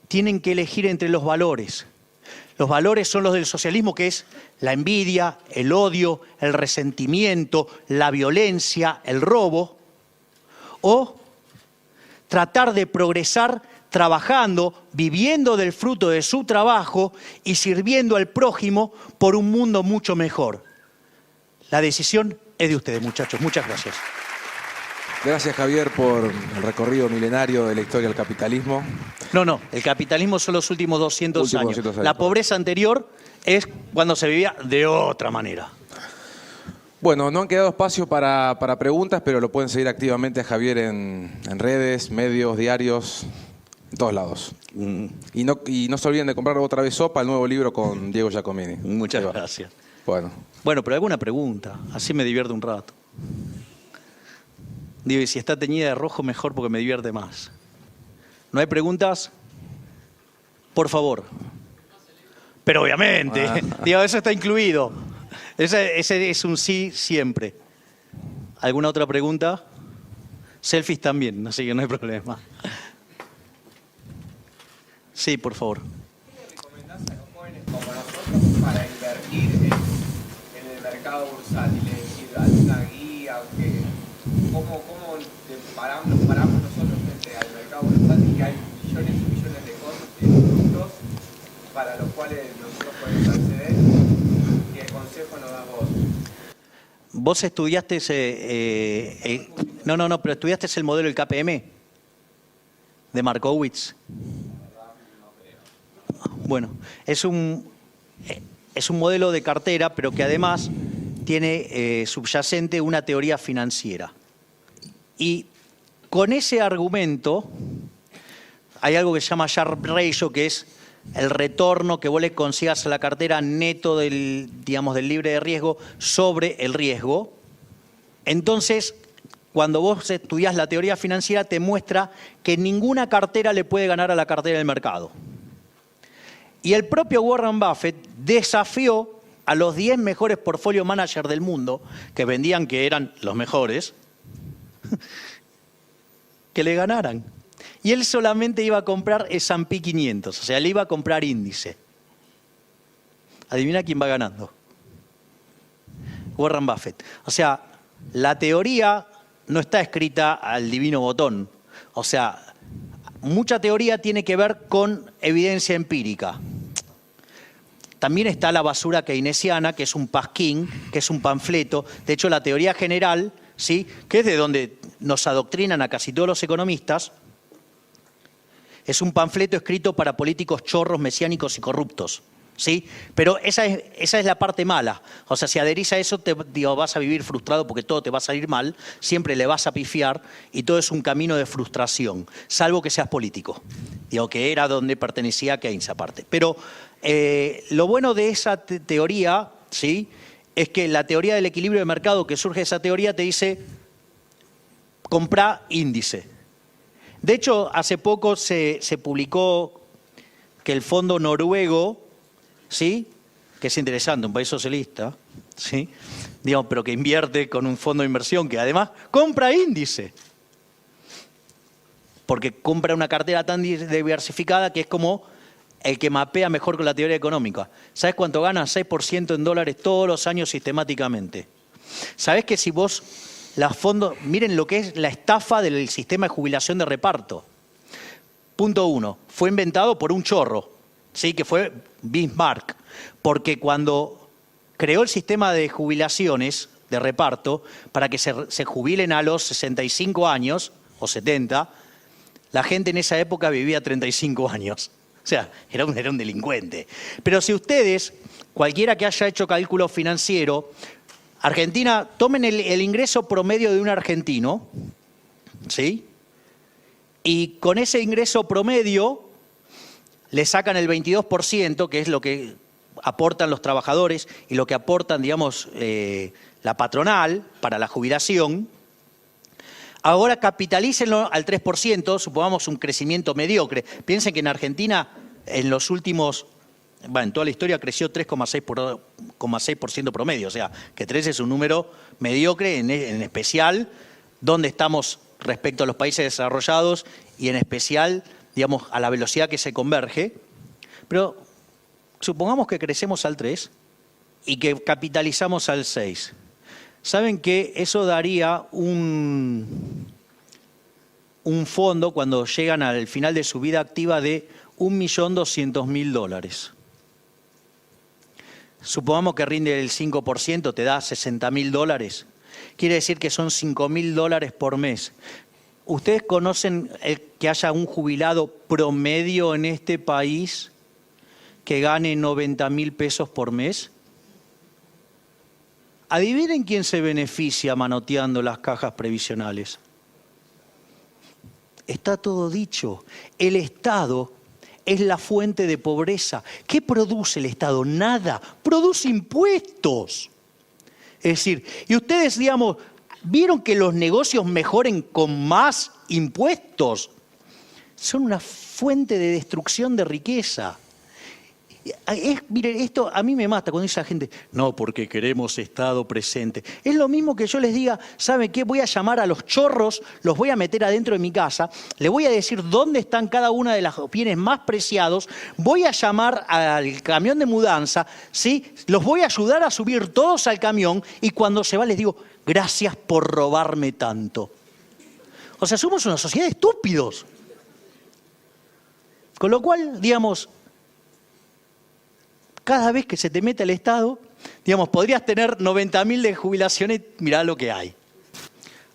tienen que elegir entre los valores. Los valores son los del socialismo, que es la envidia, el odio, el resentimiento, la violencia, el robo, o tratar de progresar trabajando, viviendo del fruto de su trabajo y sirviendo al prójimo por un mundo mucho mejor. La decisión es de ustedes, muchachos. Muchas gracias. Gracias, Javier, por el recorrido milenario de la historia del capitalismo. No, el capitalismo son los últimos 200 años. La pobreza anterior es cuando se vivía de otra manera. Bueno, no han quedado espacio para preguntas, pero lo pueden seguir activamente a Javier en redes, medios, diarios, en todos lados. Y no se olviden de comprar otra vez Sopa, el nuevo libro con Diego Giacomini. Muchas gracias. Bueno, pero alguna pregunta, así me divierto un rato. Digo, y si está teñida de rojo, mejor porque me divierte más. ¿No hay preguntas? Por favor. Pero obviamente, digo, eso está incluido. Ese es un sí siempre. ¿Alguna otra pregunta? Selfies también, así que no hay problema. Sí, por favor. ¿Qué le recomendás a los jóvenes como nosotros para invertir en el mercado bursátil? Es decir, alguna guía, ¿cómo nos paramos nosotros frente al mercado bursátil, que hay millones y millones de productos para los cuales nosotros podemos acceder? ¿Qué consejo nos das vos? ¿Vos estudiaste pero estudiaste el modelo del KPM de Markowitz? Bueno, es un modelo de cartera, pero que además tiene subyacente una teoría financiera. Y con ese argumento hay algo que se llama Sharpe Ratio, que es el retorno que vos le consigas a la cartera neto del libre de riesgo sobre el riesgo. Entonces, cuando vos estudiás la teoría financiera, te muestra que ninguna cartera le puede ganar a la cartera del mercado. Y el propio Warren Buffett desafió a los 10 mejores portfolio managers del mundo, que vendían que eran los mejores, que le ganaran. Y él solamente iba a comprar S&P 500, o sea, él iba a comprar índice. Adivina quién va ganando. Warren Buffett. O sea, la teoría no está escrita al divino botón. O sea, mucha teoría tiene que ver con evidencia empírica. También está la basura keynesiana, que es un pasquín, que es un panfleto. De hecho, la teoría general, ¿sí?, que es de donde nos adoctrinan a casi todos los economistas, es un panfleto escrito para políticos chorros, mesiánicos y corruptos, ¿sí? Pero esa es la parte mala. O sea, si adherís a eso, vas a vivir frustrado porque todo te va a salir mal, siempre le vas a pifiar y todo es un camino de frustración, salvo que seas político. Que era donde pertenecía Keynes aparte. Pero lo bueno de esa teoría, ¿sí?, es que la teoría del equilibrio de mercado que surge de esa teoría te dice, comprá índice. De hecho, hace poco se publicó que el fondo noruego, ¿sí?, que es interesante, un país socialista, ¿sí?, pero que invierte con un fondo de inversión que además compra índice. Porque compra una cartera tan diversificada que es como el que mapea mejor con la teoría económica. ¿Sabes cuánto gana? 6% en dólares todos los años sistemáticamente. ¿Sabes que si vos... miren lo que es la estafa del sistema de jubilación de reparto. Punto 1, fue inventado por un chorro, ¿sí?, que fue Bismarck, porque cuando creó el sistema de jubilaciones de reparto para que se jubilen a los 65 años o 70, la gente en esa época vivía 35 años. O sea, era un delincuente. Pero si ustedes, cualquiera que haya hecho cálculo financiero, Argentina, tomen el ingreso promedio de un argentino, ¿sí?, y con ese ingreso promedio le sacan el 22%, que es lo que aportan los trabajadores y lo que aportan, la patronal para la jubilación. Ahora capitalícenlo al 3%, supongamos un crecimiento mediocre. Piensen que en Argentina, en los últimos... en toda la historia creció 3,6% promedio, o sea, que 3 es un número mediocre, en especial donde estamos respecto a los países desarrollados y en especial, a la velocidad que se converge. Pero supongamos que crecemos al 3 y que capitalizamos al 6. ¿Saben que eso daría un fondo cuando llegan al final de su vida activa de $1.200.000? Supongamos que rinde el 5%, te da $60.000. quiere decir que son $5.000 por mes. ¿Ustedes conocen que haya un jubilado promedio en este país que gane 90.000 pesos por mes? Adivinen quién se beneficia manoteando las cajas previsionales. Está todo dicho. El Estado es la fuente de pobreza. ¿Qué produce el Estado? Nada. Produce impuestos. Es decir, y ustedes, digamos, ¿vieron que los negocios mejoren con más impuestos? Son una fuente de destrucción de riqueza. Miren, esto a mí me mata cuando dice la gente, no, porque queremos Estado presente. Es lo mismo que yo les diga, ¿saben qué? Voy a llamar a los chorros, los voy a meter adentro de mi casa, les voy a decir dónde están cada una de los bienes más preciados, voy a llamar al camión de mudanza, ¿sí? Los voy a ayudar a subir todos al camión y cuando se va les digo, gracias por robarme tanto. O sea, somos una sociedad de estúpidos. Con lo cual, digamos, cada vez que se te mete el Estado, digamos, podrías tener 90.000 de jubilaciones, mirá lo que hay.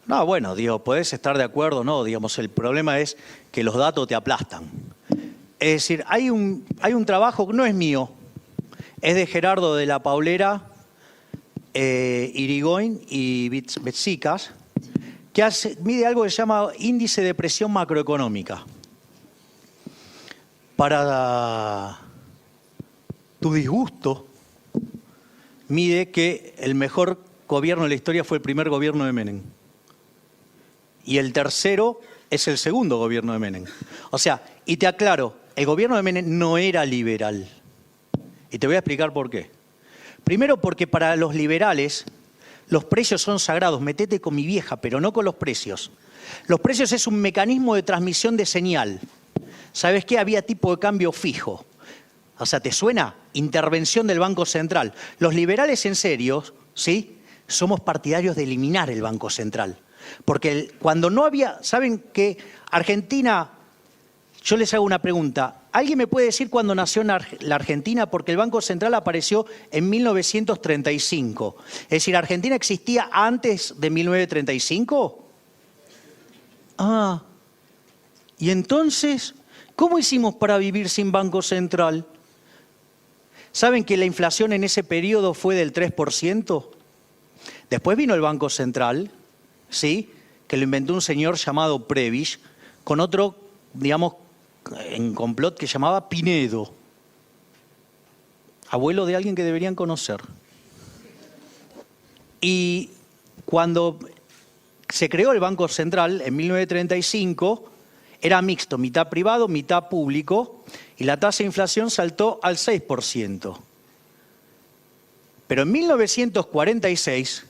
No, bueno, digo, podés estar de acuerdo, no, digamos, el problema es que los datos te aplastan. Es decir, hay un trabajo que no es mío, es de Gerardo de la Paulera, Irigoyen y Betsicas, que mide algo que se llama índice de presión macroeconómica. Para tu disgusto, mide que el mejor gobierno de la historia fue el primer gobierno de Menem. Y el tercero es el segundo gobierno de Menem. O sea, y te aclaro, el gobierno de Menem no era liberal. Y te voy a explicar por qué. Primero porque para los liberales los precios son sagrados. Metete con mi vieja, pero no con los precios. Los precios es un mecanismo de transmisión de señal. ¿Sabes qué? Había tipo de cambio fijo. O sea, ¿te suena? Intervención del Banco Central. Los liberales en serio, ¿sí? Somos partidarios de eliminar el Banco Central. Porque cuando no había... ¿Saben que Argentina... Yo les hago una pregunta. ¿Alguien me puede decir cuándo nació la Argentina? Porque el Banco Central apareció en 1935. Es decir, ¿Argentina existía antes de 1935? Ah. Y entonces, ¿cómo hicimos para vivir sin Banco Central? ¿Saben que la inflación en ese periodo fue del 3%? Después vino el Banco Central, ¿sí? Que lo inventó un señor llamado Prebisch, con otro, digamos, en complot que llamaba Pinedo, abuelo de alguien que deberían conocer. Y cuando se creó el Banco Central en 1935, era mixto, mitad privado, mitad público, y la tasa de inflación saltó al 6%. Pero en 1946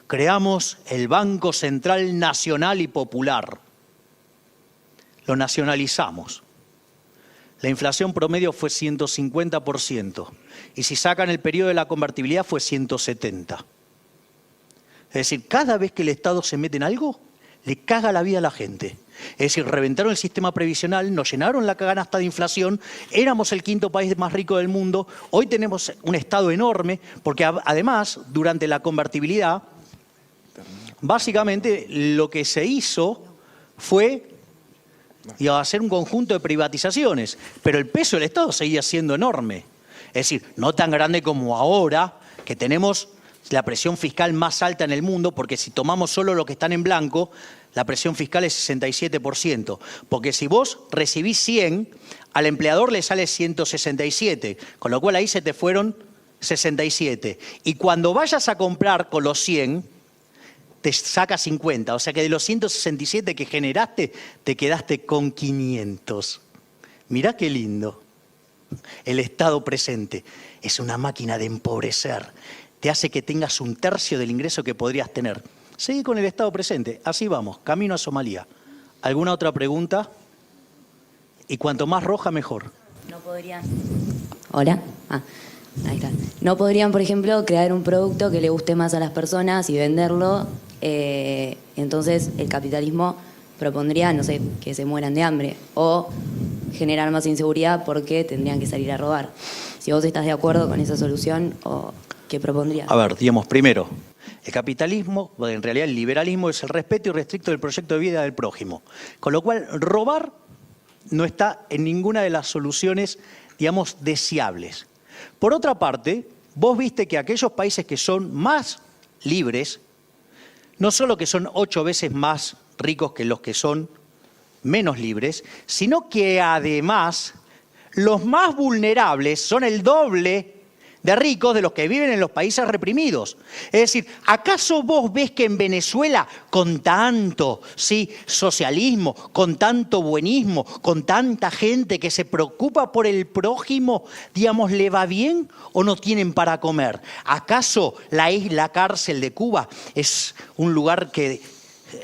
creamos el Banco Central Nacional y Popular. Lo nacionalizamos. La inflación promedio fue 150%. Y si sacan el periodo de la convertibilidad fue 170%. Es decir, cada vez que el Estado se mete en algo, le caga la vida a la gente. Es decir, reventaron el sistema previsional, nos llenaron la canasta de inflación, éramos el quinto país más rico del mundo, hoy tenemos un Estado enorme, porque además, durante la convertibilidad, básicamente lo que se hizo fue hacer un conjunto de privatizaciones, pero el peso del Estado seguía siendo enorme. Es decir, no tan grande como ahora, que tenemos la presión fiscal más alta en el mundo, porque si tomamos solo lo que están en blanco, la presión fiscal es 67%. Porque si vos recibís 100, al empleador le sale 167, con lo cual ahí se te fueron 67. Y cuando vayas a comprar con los 100, te saca 50. O sea que de los 167 que generaste, te quedaste con 500. Mirá qué lindo. El Estado presente es una máquina de empobrecer. Te hace que tengas un tercio del ingreso que podrías tener. Seguí con el Estado presente. Así vamos, camino a Somalia. ¿Alguna otra pregunta? Y cuanto más roja, mejor. No podrían... ¿Hola? Ahí está. No podrían, por ejemplo, crear un producto que le guste más a las personas y venderlo. Entonces, el capitalismo propondría, no sé, que se mueran de hambre. O generar más inseguridad porque tendrían que salir a robar. Si vos estás de acuerdo con esa solución, ¿o qué propondrías? A ver, digamos, primero, El capitalismo, en realidad el liberalismo, es el respeto irrestricto del proyecto de vida del prójimo. Con lo cual, robar no está en ninguna de las soluciones, digamos, deseables. Por otra parte, vos viste que aquellos países que son más libres, no solo que son 8 veces más ricos que los que son menos libres, sino que además los más vulnerables son el doble de ricos de los que viven en los países reprimidos. Es decir, ¿acaso vos ves que en Venezuela, con tanto socialismo, con tanto buenismo, con tanta gente que se preocupa por el prójimo, digamos, le va bien o no tienen para comer? ¿Acaso la isla cárcel de Cuba es un lugar que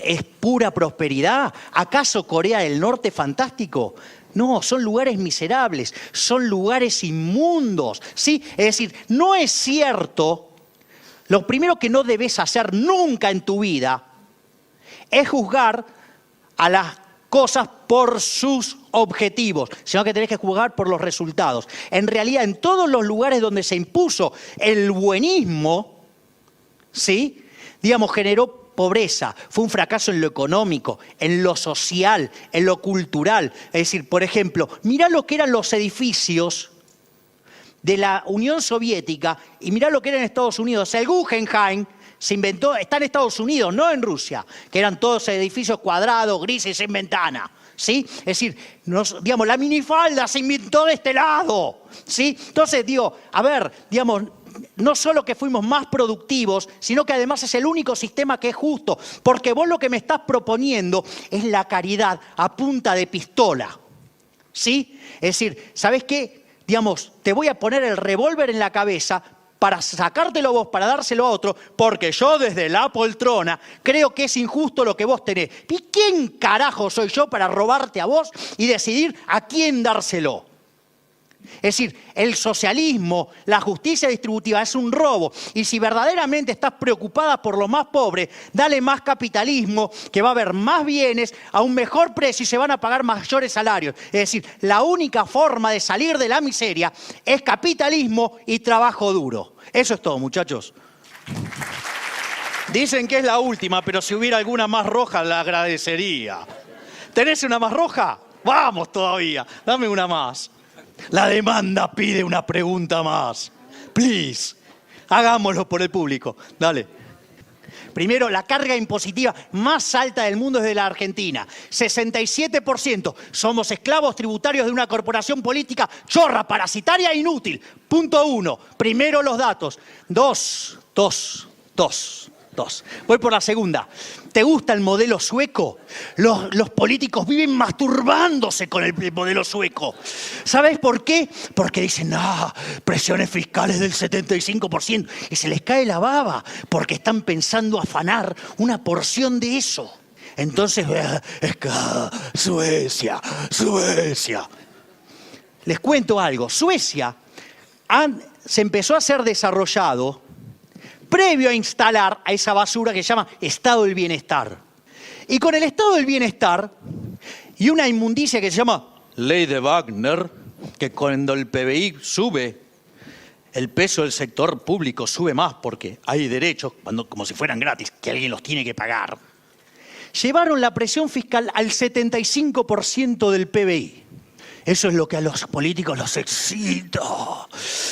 es pura prosperidad? ¿Acaso Corea del Norte fantástico? No, son lugares miserables, son lugares inmundos, ¿sí? Es decir, no es cierto, lo primero que no debes hacer nunca en tu vida es juzgar a las cosas por sus objetivos, sino que tenés que juzgar por los resultados. En realidad, en todos los lugares donde se impuso el buenismo, ¿sí? Digamos, generó pobreza, fue un fracaso en lo económico, en lo social, en lo cultural. Es decir, por ejemplo, mirá lo que eran los edificios de la Unión Soviética y mirá lo que era en Estados Unidos. El Guggenheim se inventó, está en Estados Unidos, no en Rusia, que eran todos edificios cuadrados, grises, sin ventana. ¿Sí? Es decir, digamos, la minifalda se inventó de este lado. ¿Sí? Entonces, digo, a ver, digamos, no solo que fuimos más productivos, sino que además es el único sistema que es justo, porque vos lo que me estás proponiendo es la caridad a punta de pistola, ¿sí? Es decir, ¿sabés qué? Digamos, te voy a poner el revólver en la cabeza para sacártelo vos, para dárselo a otro, porque yo desde la poltrona creo que es injusto lo que vos tenés. ¿Y quién carajo soy yo para robarte a vos y decidir a quién dárselo? Es decir, el socialismo, la justicia distributiva es un robo. Y si verdaderamente estás preocupada por los más pobres, dale más capitalismo, que va a haber más bienes a un mejor precio y se van a pagar mayores salarios. Es decir, la única forma de salir de la miseria es capitalismo y trabajo duro. Eso es todo, muchachos. Dicen que es la última, pero si hubiera alguna más roja, la agradecería. ¿Tenés una más roja? Vamos todavía, dame una más. La demanda pide una pregunta más. Please, hagámoslo por el público. Dale. Primero, la carga impositiva más alta del mundo es de la Argentina. 67%. Somos esclavos tributarios de una corporación política chorra, parasitaria e inútil. Punto 1. Primero los datos. Dos. Voy por la segunda. ¿Te gusta el modelo sueco? Los políticos viven masturbándose con el modelo sueco. ¿Sabes por qué? Porque dicen, presiones fiscales del 75%. Y se les cae la baba porque están pensando afanar una porción de eso. Entonces, Suecia. Les cuento algo. Suecia se empezó a ser desarrollado previo a instalar a esa basura que se llama Estado del Bienestar. Y con el Estado del Bienestar y una inmundicia que se llama Ley de Wagner, que cuando el PBI sube, el peso del sector público sube más porque hay derechos, como si fueran gratis, que alguien los tiene que pagar. Llevaron la presión fiscal al 75% del PBI. Eso es lo que a los políticos los excita.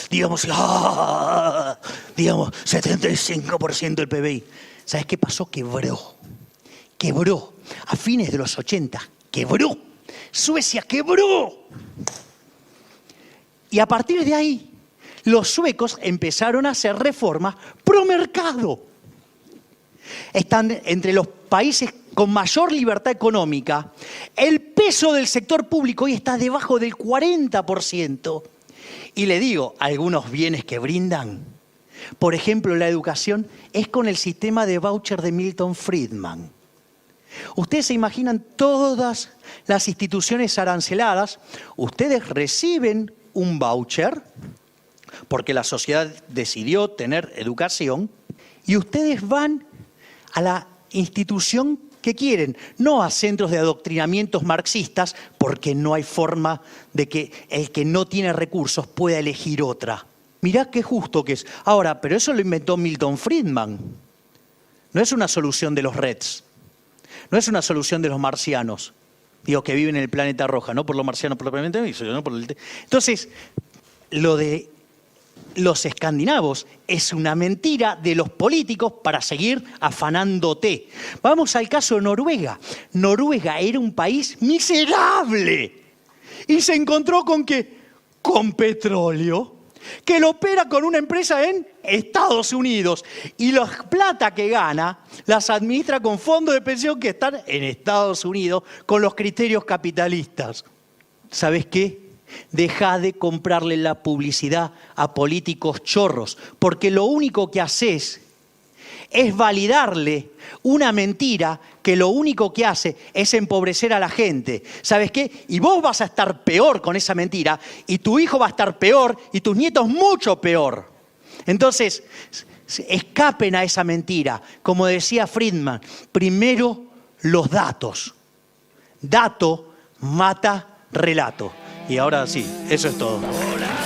Digamos, 75% del PBI. ¿Sabes qué pasó? Quebró. A fines de los 80, quebró. Suecia quebró. Y a partir de ahí, los suecos empezaron a hacer reformas pro mercado. Están entre los países con mayor libertad económica. El peso del sector público hoy está debajo del 40%. Y le digo, algunos bienes que brindan, por ejemplo, la educación, es con el sistema de voucher de Milton Friedman. Ustedes se imaginan todas las instituciones aranceladas, ustedes reciben un voucher, porque la sociedad decidió tener educación, y ustedes van a la institución que quieren, no a centros de adoctrinamientos marxistas, porque no hay forma de que el que no tiene recursos pueda elegir otra. Mirá qué justo que es. Ahora, pero eso lo inventó Milton Friedman. No es una solución de los Reds. No es una solución de los marcianos. Digo, que viven en el planeta roja, no por los marcianos propiamente, sino por el... Entonces, lo de los escandinavos es una mentira de los políticos para seguir afanándote. Vamos al caso de Noruega. Noruega era un país miserable y se encontró con que, con petróleo, que lo opera con una empresa en Estados Unidos y la plata que gana las administra con fondos de pensión que están en Estados Unidos con los criterios capitalistas. ¿Sabes qué? Deja de comprarle la publicidad a políticos chorros, porque lo único que haces es validarle una mentira que lo único que hace es empobrecer a la gente. ¿Sabes qué? Y vos vas a estar peor con esa mentira, y tu hijo va a estar peor, y tus nietos mucho peor. Entonces, escapen a esa mentira. Como decía Friedman, primero los datos. Dato mata relato. Y ahora sí, eso es todo. Hola.